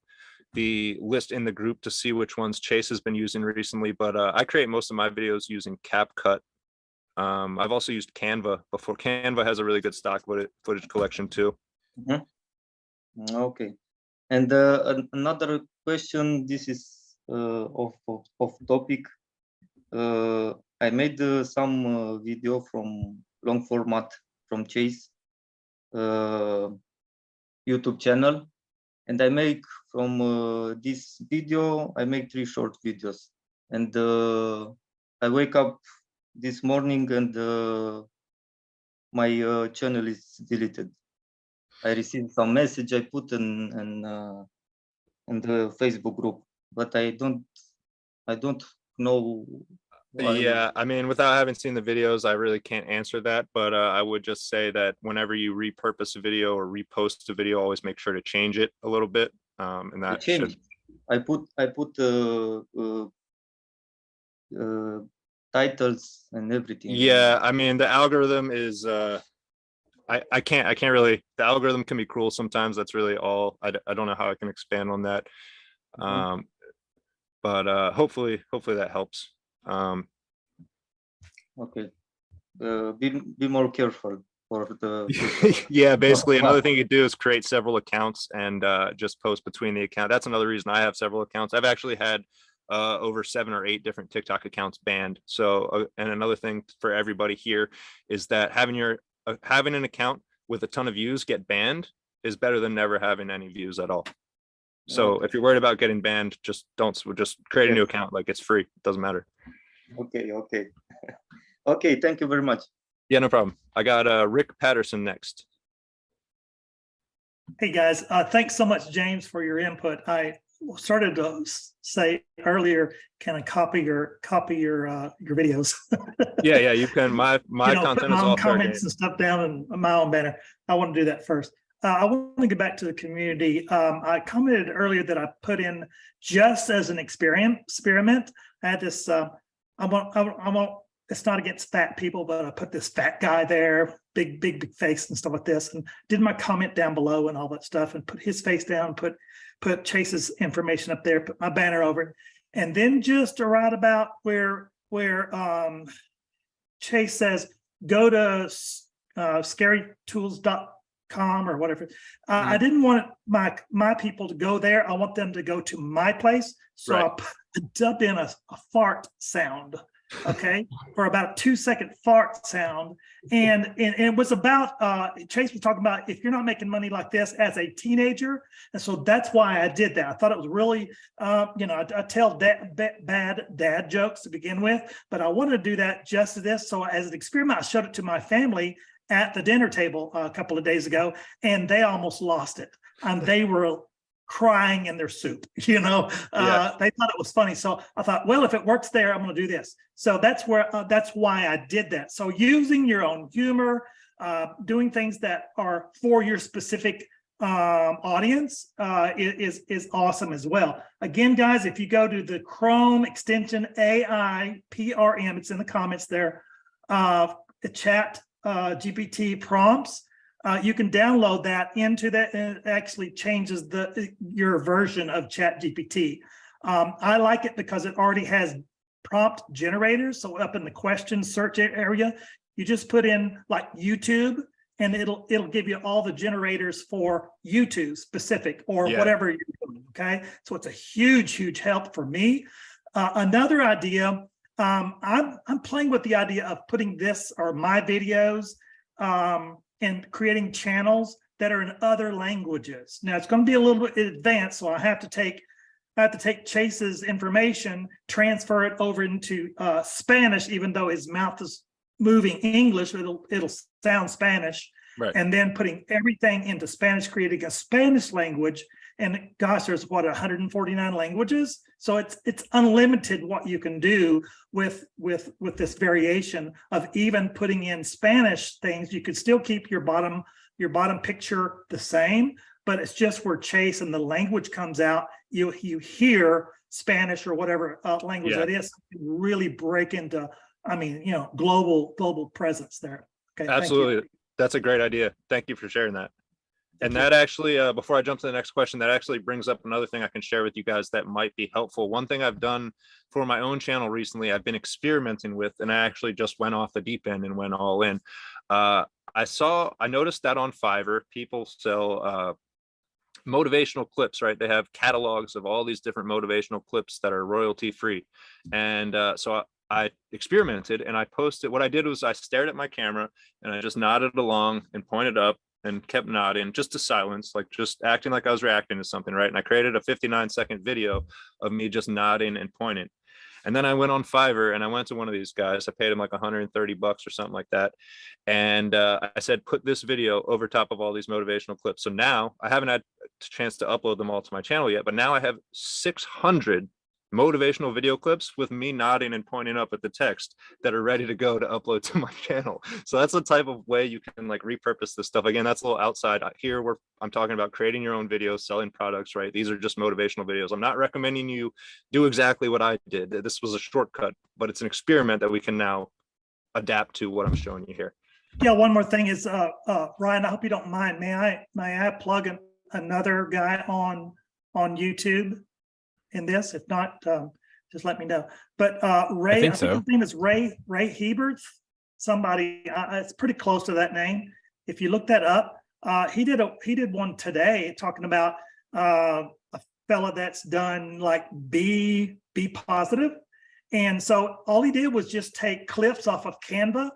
[SPEAKER 1] the list in the group to see which ones Chase has been using recently, but I create most of my videos using CapCut. I've also used Canva before. Canva has a really good stock footage collection too.
[SPEAKER 7] Mm-hmm. Okay, and another question. This is off topic. I made some video from long format from Chase YouTube channel, and I make from this video, I make 3 short videos, and I wake up this morning and my channel is deleted. I received some message I put in the Facebook group, but I don't know.
[SPEAKER 1] Yeah, I mean, without having seen the videos, I really can't answer that, but I would just say that whenever you repurpose a video or repost a video, always make sure to change it a little bit. And that
[SPEAKER 7] I put titles and everything.
[SPEAKER 1] Yeah, I mean, the algorithm is I can't really, the algorithm can be cruel sometimes. That's really all. I don't know how I can expand on that. But hopefully that helps.
[SPEAKER 7] Okay, be more careful for the
[SPEAKER 1] yeah, basically another thing you do is create several accounts and just post between the account. That's another reason I have several accounts. I've actually had over 7 or 8 different TikTok accounts banned. So and another thing for everybody here is that having an account with a ton of views get banned is better than never having any views at all. So if you're worried about getting banned, just create a new account. Like, it's free. It doesn't matter.
[SPEAKER 7] Okay. Okay, thank you very much.
[SPEAKER 1] Yeah, no problem. I got Rick Patterson next.
[SPEAKER 8] Hey guys, thanks so much, James, for your input. I started to say earlier, can I copy your videos?
[SPEAKER 1] Yeah, you can. My
[SPEAKER 8] You know, put
[SPEAKER 1] content
[SPEAKER 8] my
[SPEAKER 1] is
[SPEAKER 8] own
[SPEAKER 1] all fair game.
[SPEAKER 8] comments and stuff down and my own banner. I want to do that first. I want to get back to the community. I commented earlier that I put in just as an experiment. I had this. I want. It's not against fat people, but I put this fat guy there, big face and stuff like this, and did my comment down below and all that stuff, and put his face down, put Chase's information up there, put my banner over it, and then just right about where Chase says, go to scarytools.com or whatever. I didn't want my people to go there. I want them to go to my place. So
[SPEAKER 1] Right.
[SPEAKER 8] I dubbed in a fart sound. Okay, for about a 2-second fart sound, and it was about Chase was talking about if you're not making money like this as a teenager, and so that's why I did that. I thought it was really, I tell bad dad jokes to begin with, but I wanted to do that just to this. So as an experiment, I showed it to my family at the dinner table a couple of days ago, and they almost lost it, and they were crying in their soup, they thought it was funny. So I thought, well, if it works there, I'm going to do this. So that's why I did that. So using your own humor, doing things that are for your specific audience is awesome as well. Again, guys, if you go to the Chrome extension AIPRM, it's in the comments there, the chat GPT prompts. You can download that into that, and it actually changes your version of Chat GPT. I like it because it already has prompt generators. So up in the question search area, you just put in like YouTube, and it'll give you all the generators for YouTube specific or whatever you're doing. Okay, so it's a huge help for me. Another idea, I'm playing with the idea of putting this or my videos and creating channels that are in other languages. Now it's going to be a little bit advanced, so I have to take Chase's information, transfer it over into Spanish, even though his mouth is moving English, it'll sound Spanish,
[SPEAKER 1] Right.
[SPEAKER 8] and then putting everything into Spanish, creating a Spanish language. And gosh, there's 149 languages, so it's unlimited what you can do with this variation of even putting in Spanish things. You could still keep your bottom picture the same, but it's just where Chase and the language comes out. You hear Spanish or whatever language that is, really break into, global presence there. Okay,
[SPEAKER 1] Absolutely.
[SPEAKER 8] thank you.
[SPEAKER 1] That's a great idea. Thank you for sharing that. And that actually, before I jump to the next question, that actually brings up another thing I can share with you guys that might be helpful. One thing I've done for my own channel recently, I've been experimenting with, and I actually just went off the deep end and went all in. I noticed that on Fiverr, people sell motivational clips, right? They have catalogs of all these different motivational clips that are royalty free. And so I experimented and I posted. What I did was I stared at my camera and I just nodded along and pointed up and kept nodding just to silence, like just acting like I was reacting to something, right? And I created a 59-second video of me just nodding and pointing. And then I went on Fiverr and I went to one of these guys. I paid him like $130 or something like that. And I said, put this video over top of all these motivational clips. So now I haven't had a chance to upload them all to my channel yet, but now I have 600 motivational video clips with me nodding and pointing up at the text that are ready to go to upload to my channel. So that's the type of way you can like repurpose this stuff. Again, that's a little outside here where I'm talking about creating your own videos, selling products, right? These are just motivational videos. I'm not recommending you do exactly what I did. This was a shortcut, but it's an experiment that we can now adapt to what I'm showing you here.
[SPEAKER 8] Yeah, one more thing is, Ryan, I hope you don't mind. May I plug another guy on YouTube in this? If not, just let me know. But Ray,
[SPEAKER 2] I think so.
[SPEAKER 8] his name is Ray Hebert. Somebody, it's pretty close to that name. If you look that up, he did one today talking about a fella that's done like be positive, and so all he did was just take clips off of Canva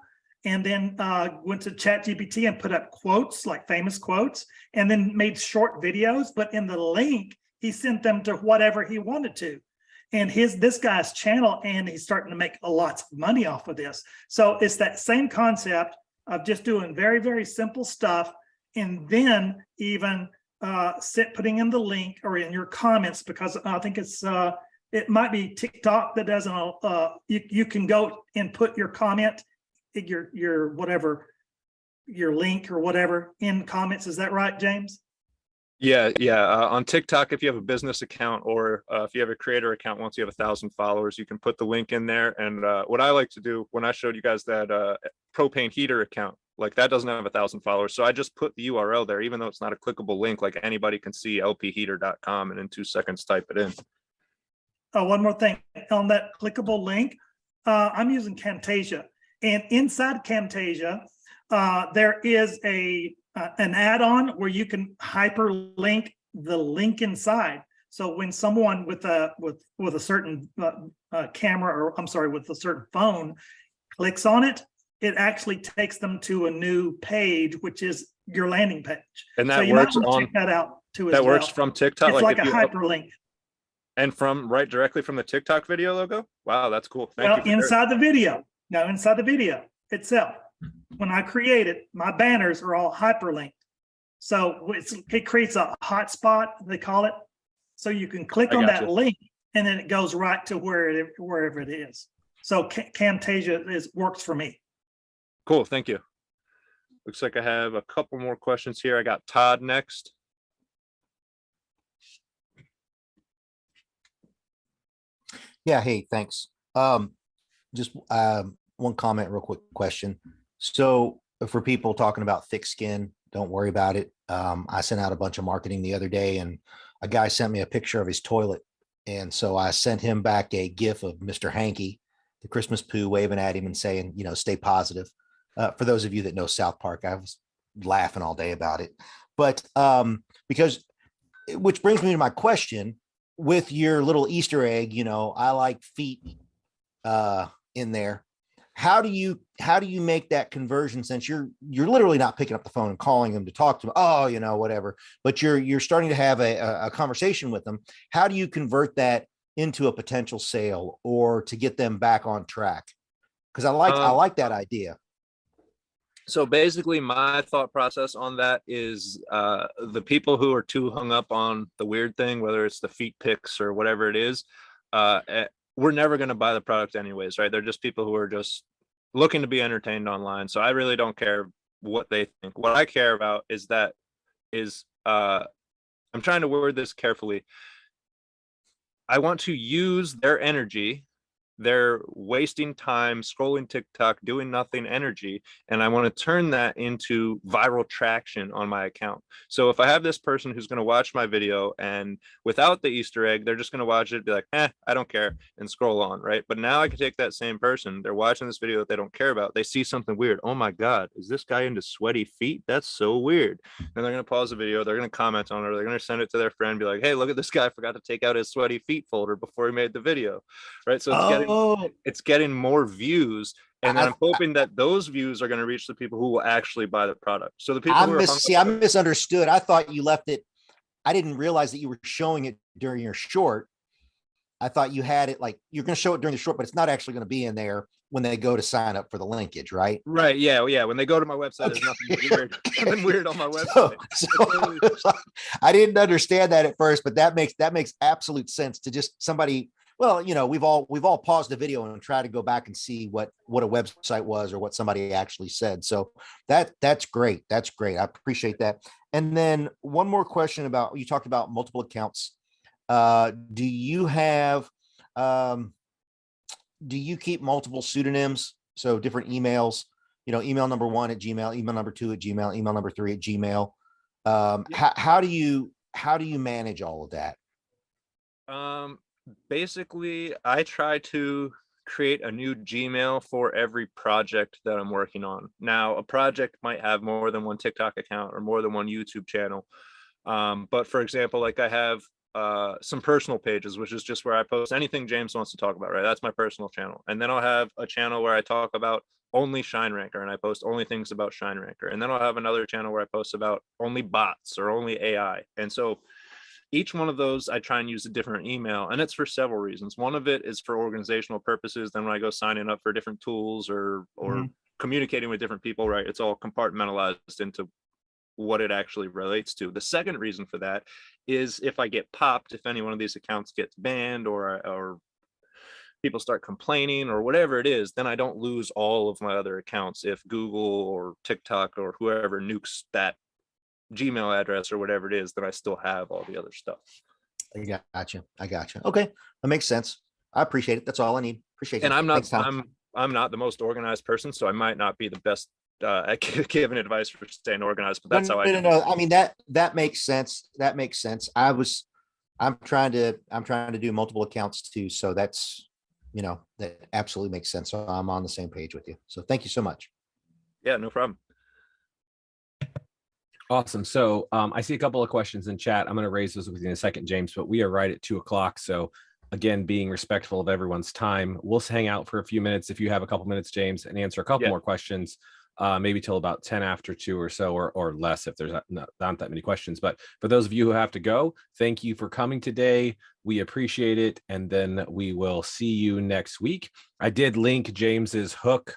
[SPEAKER 8] and then went to ChatGPT and put up quotes, like famous quotes, and then made short videos. But in the link, he sent them to whatever he wanted to. And this guy's channel, and he's starting to make lots of money off of this. So it's that same concept of just doing very, very simple stuff, and then even putting in the link or in your comments, because I think it might be TikTok that doesn't. You can go and put your comment, your whatever, your link or whatever in comments. Is that right, James?
[SPEAKER 1] Yeah. On TikTok, if you have a business account or if you have a creator account, once you have 1,000 followers, you can put the link in there. And what I like to do when I showed you guys that propane heater account, like that doesn't have 1,000 followers. So I just put the URL there, even though it's not a clickable link, like anybody can see lpheater.com and in 2 seconds type it in.
[SPEAKER 8] One more thing on that clickable link. I'm using Camtasia, and inside Camtasia, there is an add-on where you can hyperlink the link inside. So when someone with a certain camera, or I'm sorry, with a certain phone clicks on it, it actually takes them to a new page, which is your landing page.
[SPEAKER 1] And that
[SPEAKER 8] so you
[SPEAKER 1] works
[SPEAKER 8] might want to
[SPEAKER 1] on
[SPEAKER 8] check that out too.
[SPEAKER 1] that
[SPEAKER 8] as
[SPEAKER 1] works
[SPEAKER 8] well.
[SPEAKER 1] from TikTok.
[SPEAKER 8] It's like a
[SPEAKER 1] if you
[SPEAKER 8] hyperlink.
[SPEAKER 1] and from directly from the TikTok video logo. Wow, that's cool. Thank
[SPEAKER 8] Well,
[SPEAKER 1] you.
[SPEAKER 8] inside the video. Now, inside the video itself, when I create it, my banners are all hyperlinked. So it creates a hotspot, they call it. So you can click on that link, and then it goes right to wherever it is. So Camtasia works for me.
[SPEAKER 1] Cool. Thank you. Looks like I have a couple more questions here. I got Todd next.
[SPEAKER 9] Yeah, hey, thanks. Just one comment, real quick question. So for people talking about thick skin, don't worry about it. I sent out a bunch of marketing the other day, and a guy sent me a picture of his toilet. And so I sent him back a GIF of Mr. Hanky, the Christmas poo, waving at him and saying, stay positive. For those of you that know South Park, I was laughing all day about it. But which brings me to my question. With your little Easter egg, I like feet in there. How do you make that conversion, since you're literally not picking up the phone and calling them to talk to them? Oh, whatever. But you're starting to have a conversation with them. How do you convert that into a potential sale or to get them back on track? Because I like that idea.
[SPEAKER 1] So basically my thought process on that is the people who are too hung up on the weird thing, whether it's the feet pics or whatever it is, we're never going to buy the product anyways, right? They're just people who are just looking to be entertained online. So I really don't care what they think. What I care about is I'm trying to word this carefully. I want to use their energy, their wasting time scrolling TikTok, doing nothing energy, and I want to turn that into viral traction on my account. So if I have this person who's going to watch my video and without the Easter egg, they're just going to watch it, be like, I don't care, and scroll on, right? But now I can take that same person, they're watching this video that they don't care about, they see something weird. Oh my God, is this guy into sweaty feet? That's so weird. And they're going to pause the video, they're going to comment on it, or they're going to send it to their friend, be like, hey, look at this guy, forgot to take out his sweaty feet folder before he made the video, right? So it's getting more views, and I'm hoping that those views are going to reach the people who will actually buy the product. So the people
[SPEAKER 9] I misunderstood. I thought you left it. I didn't realize that you were showing it during your short. I thought you had it like you're going to show it during the short, but it's not actually going to be in there when they go to sign up for the linkage, right?
[SPEAKER 1] Right. Yeah. When they go to my website, there's nothing weird on my website.
[SPEAKER 9] So I didn't understand that at first, but that makes absolute sense to just somebody. Well, we've all paused the video and tried to go back and see what a website was or what somebody actually said. So that's great. That's great. I appreciate that. And then one more question about, you talked about multiple accounts. Do you keep multiple pseudonyms? So different emails, email number 1 at Gmail, email number 2 at Gmail, email number 3 at Gmail. How do you manage all of that?
[SPEAKER 1] Basically, I try to create a new Gmail for every project that I'm working on. Now, a project might have more than one TikTok account or more than one YouTube channel. But for example, like I have some personal pages, which is just where I post anything James wants to talk about, right? That's my personal channel. And then I'll have a channel where I talk about only Shine Ranker and I post only things about Shine Ranker. And then I'll have another channel where I post about only bots or only AI. And so each one of those, I try and use a different email, and it's for several reasons. One of it is for organizational purposes. Then when I go signing up for different tools or communicating with different people, right, it's all compartmentalized into what it actually relates to. The second reason for that is if I get popped, if any one of these accounts gets banned or people start complaining or whatever it is, then I don't lose all of my other accounts. If Google or TikTok or whoever nukes that Gmail address or whatever it is, then I still have all the other stuff.
[SPEAKER 9] I gotcha. Okay, that makes sense. I appreciate it. That's all I need. Appreciate it.
[SPEAKER 1] And I'm not
[SPEAKER 9] Thanks, Tom.
[SPEAKER 1] I'm not the most organized person, so I might not be the best at giving advice for staying organized, but that's how I do.
[SPEAKER 9] No. I mean, that makes sense. That makes sense. I'm trying to do multiple accounts too. So that's, that absolutely makes sense. So I'm on the same page with you. So thank you so much.
[SPEAKER 1] Yeah, no problem.
[SPEAKER 2] Awesome. So I see a couple of questions in chat. I'm going to raise those with you in a second, James, but we are right at 2:00. So again, being respectful of everyone's time, we'll hang out for a few minutes if you have a couple minutes, James, and answer a couple more questions, maybe till about 10 after 2 or so, or less if there's not that many questions. But for those of you who have to go, thank you for coming today. We appreciate it. And then we will see you next week. I did link James's hook,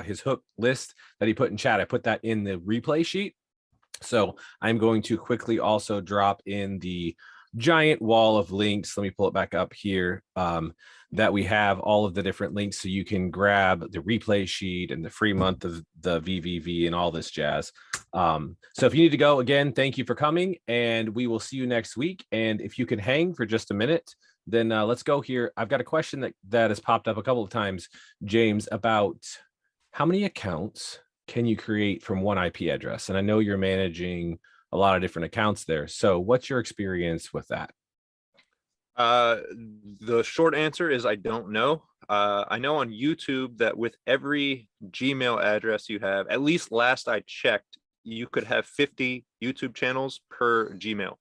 [SPEAKER 2] his hook list that he put in chat. I put that in the replay sheet. So I'm going to quickly also drop in the giant wall of links. Let me pull it back up here, that we have all of the different links so you can grab the replay sheet and the free month of the VVV and all this jazz. So if you need to go, again, thank you for coming, and we will see you next week. And if you can hang for just a minute, then let's go here. I've got a question that has popped up a couple of times, James, about how many accounts can you create from one IP address? And I know you're managing a lot of different accounts there. So what's your experience with that?
[SPEAKER 1] The short answer is I don't know. I know on YouTube that with every Gmail address you have, at least last I checked, you could have 50 YouTube channels per Gmail.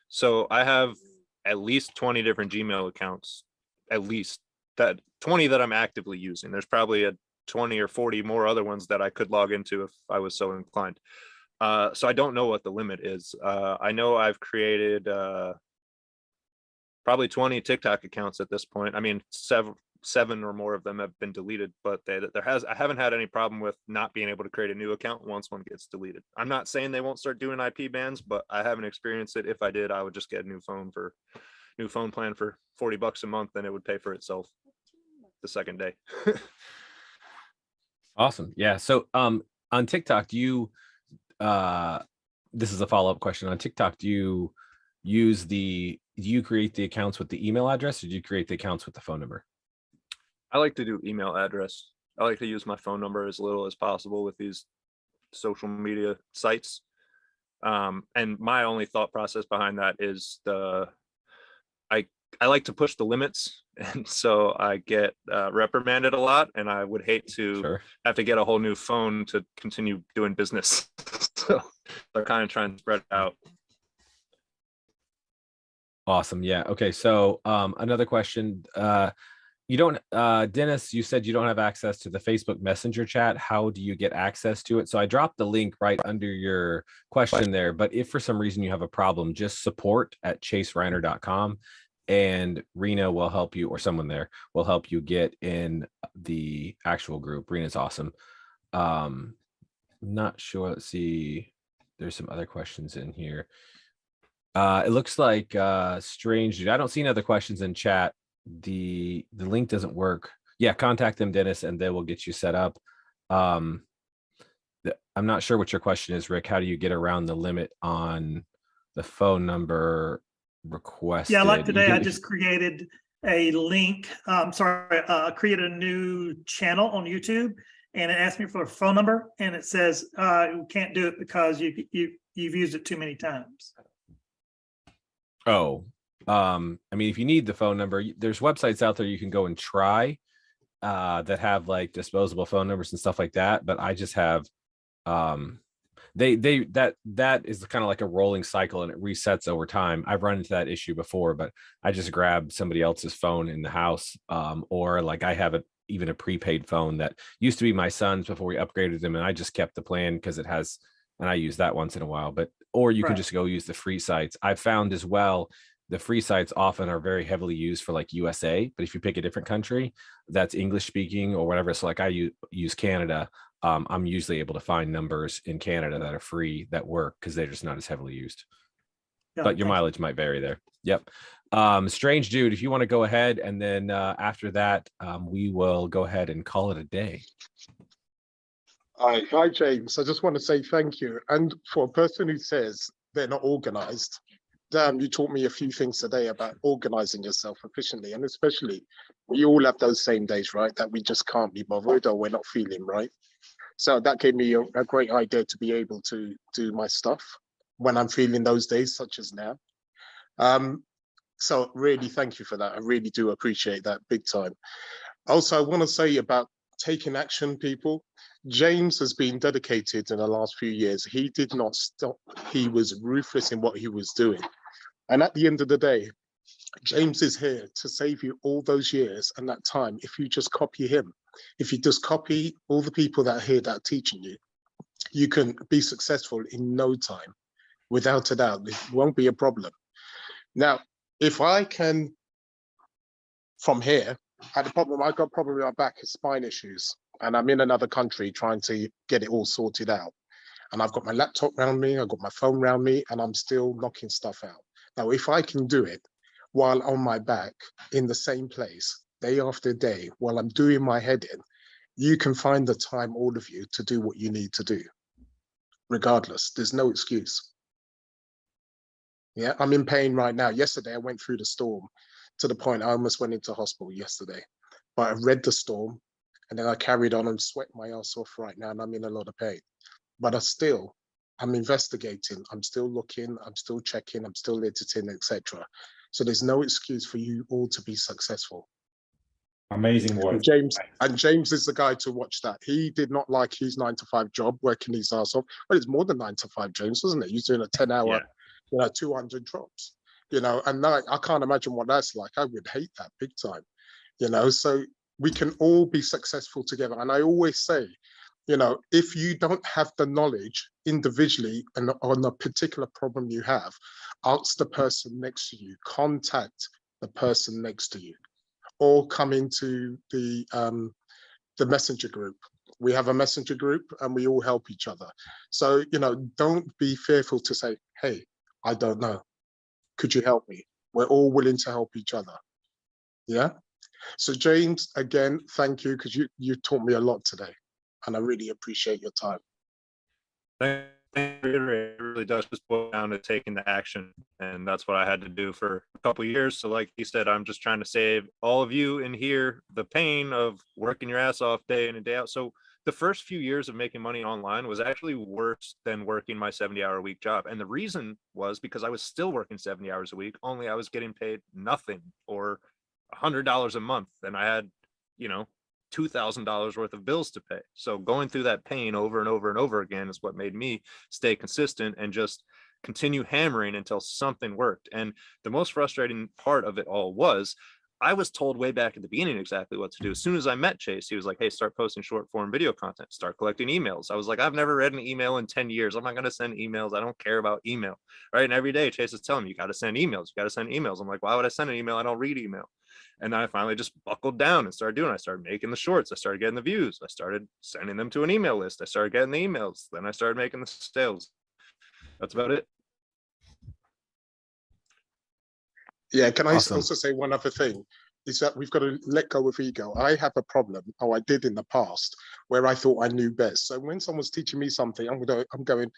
[SPEAKER 1] So I have at least 20 different Gmail accounts, at least that 20 that I'm actively using. There's probably a 20 or 40 more other ones that I could log into if I was so inclined. So I don't know what the limit is. I know I've created probably 20 TikTok accounts at this point. I mean, seven or more of them have been deleted, but I haven't had any problem with not being able to create a new account once one gets deleted. I'm not saying they won't start doing IP bans, but I haven't experienced it. If I did, I would just get a new phone plan for $40 a month, and it would pay for itself the second day.
[SPEAKER 2] Awesome. Yeah. So on TikTok, do you this is a follow-up question. On TikTok, do you create the accounts with the email address, or do you create the accounts with the phone number?
[SPEAKER 1] I like to do email address. I like to use my phone number as little as possible with these social media sites. And my only thought process behind that is I like to push the limits, and so I get reprimanded a lot, and I would hate to have to get a whole new phone to continue doing business. So they're kind of trying to spread it out.
[SPEAKER 2] Awesome. Yeah. Okay. So another question. You don't, Dennis, you said you don't have access to the Facebook Messenger chat. How do you get access to it? So I dropped the link right under your question there, but if for some reason you have a problem, just support@chasereiner.com. and Rena will help you, or someone there will help you get in the actual group. Rena's awesome. Not sure. Let's see. There's some other questions in here. It looks like Strange Dude. I don't see any other questions in chat. The link doesn't work. Yeah, contact them, Dennis, and they will get you set up. I'm not sure what your question is, Rick. How do you get around the limit on the phone number requested?
[SPEAKER 8] Yeah, like today, I just created a link. Created a new channel on YouTube, and it asked me for a phone number, and it says you can't do it because you've used it too many times.
[SPEAKER 2] Oh, I mean, if you need the phone number, there's websites out there you can go and try that have like disposable phone numbers and stuff like that. But I just have that is kind of like a rolling cycle and it resets over time. I've run into that issue before, but I just grab somebody else's phone in the house, or like I have even a prepaid phone that used to be my son's before we upgraded him, and I just kept the plan because it has, and I use that once in a while. But or you can
[SPEAKER 8] Right.
[SPEAKER 2] just go use the free sites. I've found as well, the free sites often are very heavily used for like USA, but if you pick a different country that's English speaking or whatever, so like I use Canada, I'm usually able to find numbers in Canada that are free that work because they're just not as heavily used.
[SPEAKER 8] Yeah,
[SPEAKER 2] But your
[SPEAKER 8] thank you.
[SPEAKER 2] mileage might vary there. Yep. Strange Dude, if you want to go ahead, and then after that, we will go ahead and call it a day.
[SPEAKER 10] Hi, James. I just want to say thank you. And for a person who says they're not organized, damn, you taught me a few things today about organizing yourself efficiently. And especially, we all have those same days, right? That we just can't be bothered or we're not feeling right. So that gave me a great idea to be able to do my stuff when I'm feeling those days, such as now. So really, thank you for that. I really do appreciate that big time. Also, I want to say about taking action, people. James has been dedicated in the last few years. He did not stop. He was ruthless in what he was doing. And at the end of the day, James is here to save you all those years and that time if you just copy him. If you just copy all the people that are here that are teaching you, you can be successful in no time. Without a doubt, it won't be a problem. Now, if I can, from here, I had a problem, I got probably my back is spine issues, and I'm in another country trying to get it all sorted out. And I've got my laptop around me, I've got my phone around me, and I'm still knocking stuff out. Now, if I can do it while on my back in the same place, day after day, while I'm doing my head in, you can find the time, all of you, to do what you need to do. Regardless, there's no excuse. Yeah, I'm in pain right now. Yesterday, I went through the storm to the point I almost went into hospital yesterday. But I read the storm and then I carried on and sweat my ass off right now, and I'm in a lot of pain. But I'm investigating, I'm still looking, I'm still checking, I'm still editing, etc. So there's no excuse for you all to be successful.
[SPEAKER 6] Amazing work.
[SPEAKER 10] And James is the guy to watch that. He did not like his 9-to-5 job, working his ass off. But it's more than 9-to-5, James, wasn't it? He's doing a 10-hour, 200 drops, and now I can't imagine what that's like. I would hate that big time, so we can all be successful together. And I always say, if you don't have the knowledge individually and on a particular problem you have, ask the person next to you, contact the person next to you, or come into the messenger group. We have a messenger group and we all help each other. So, don't be fearful to say, hey, I don't know. Could you help me? We're all willing to help each other. Yeah. So James, again, thank you, because you taught me a lot today and I really appreciate your time.
[SPEAKER 1] Thank you. It really does just boil down to taking the action. And that's what I had to do for a couple of years. So like he said, I'm just trying to save all of you in here the pain of working your ass off day in and day out. So the first few years of making money online was actually worse than working my 70-hour-a-week job. And the reason was because I was still working 70 hours a week, only I was getting paid nothing or $100 a month. And I had, $2,000 worth of bills to pay. So going through that pain over and over and over again is what made me stay consistent and just continue hammering until something worked. And the most frustrating part of it all was I was told way back at the beginning exactly what to do. As soon as I met Chase, he was like, hey, start posting short form video content, start collecting emails. I was like, I've never read an email in 10 years. I'm not going to send emails. I don't care about email. Right. And every day Chase is telling me, you got to send emails. You got to send emails. I'm like, why would I send an email? I don't read email. And then I finally just buckled down and started doing it. I started making the shorts. I started getting the views. I started sending them to an email list. I started getting the emails. Then I started making the sales. That's about it.
[SPEAKER 10] Yeah, can I
[SPEAKER 2] Awesome.
[SPEAKER 10] also say one other thing? Is that we've got to let go of ego. I have a problem, I did in the past, where I thought I knew best. So when someone's teaching me something, I'm going,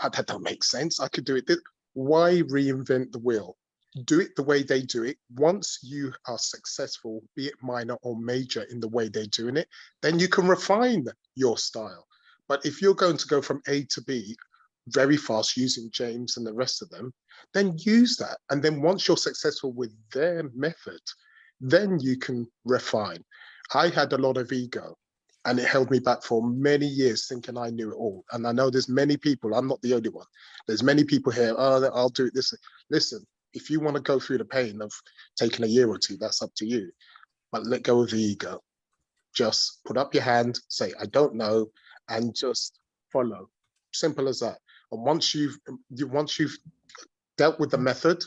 [SPEAKER 10] that don't make sense. I could do it. Why reinvent the wheel? Do it the way they do it. Once you are successful, be it minor or major in the way they're doing it, then you can refine your style. But if you're going to go from A to B very fast using James and the rest of them, then use that. And then once you're successful with their method, then you can refine. I had a lot of ego. And it held me back for many years thinking I knew it all. And I know there's many people, I'm not the only one. There's many people here, oh, I'll do this. Listen, if you want to go through the pain of taking a year or two, that's up to you. But let go of the ego. Just put up your hand, say, I don't know, and just follow. Simple as that. And once you've dealt with the method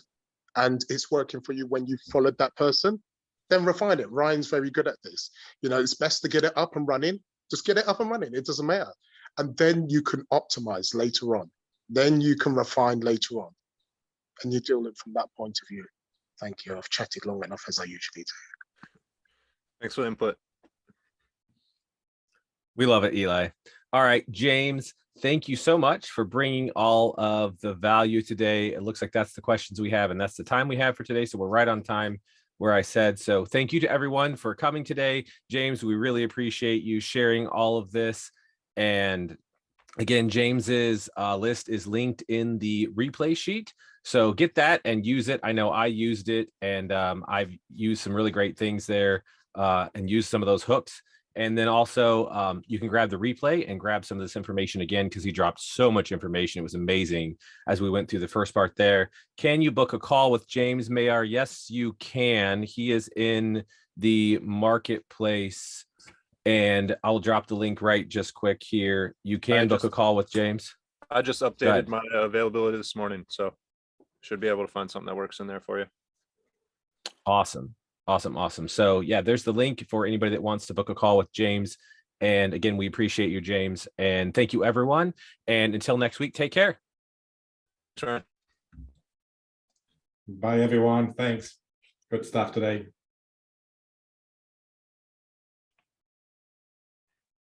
[SPEAKER 10] and it's working for you when you've followed that person, then refine it. Ryan's very good at this. You know, it's best to get it up and running. Just get it up and running. It doesn't matter. And then you can optimize later on. Then you can refine later on. And you deal it from that point of view. Thank you. I've chatted long enough as I usually do.
[SPEAKER 1] Thanks for the input.
[SPEAKER 2] We love it, Eli. All right, James, thank you so much for bringing all of the value today. It looks like that's the questions we have, and that's the time we have for today. So we're right on time where I said. So thank you to everyone for coming today. James, we really appreciate you sharing all of this. And again, James's list is linked in the replay sheet. So get that and use it. I know I used it, and I've used some really great things there and used some of those hooks. And then also you can grab the replay and grab some of this information again, because he dropped so much information. It was amazing as we went through the first part there. Can you book a call with James Mayar? Yes, you can. He is in the marketplace, and I'll drop the link right just quick here. You can book a call with James.
[SPEAKER 1] I just updated my availability this morning, so should be able to find something that works in there for you.
[SPEAKER 2] Awesome. Awesome. So yeah, there's the link for anybody that wants to book a call with James. And again, we appreciate you, James. And thank you, everyone. And until next week, take care.
[SPEAKER 1] Sure.
[SPEAKER 6] Bye, everyone. Thanks. Good stuff today.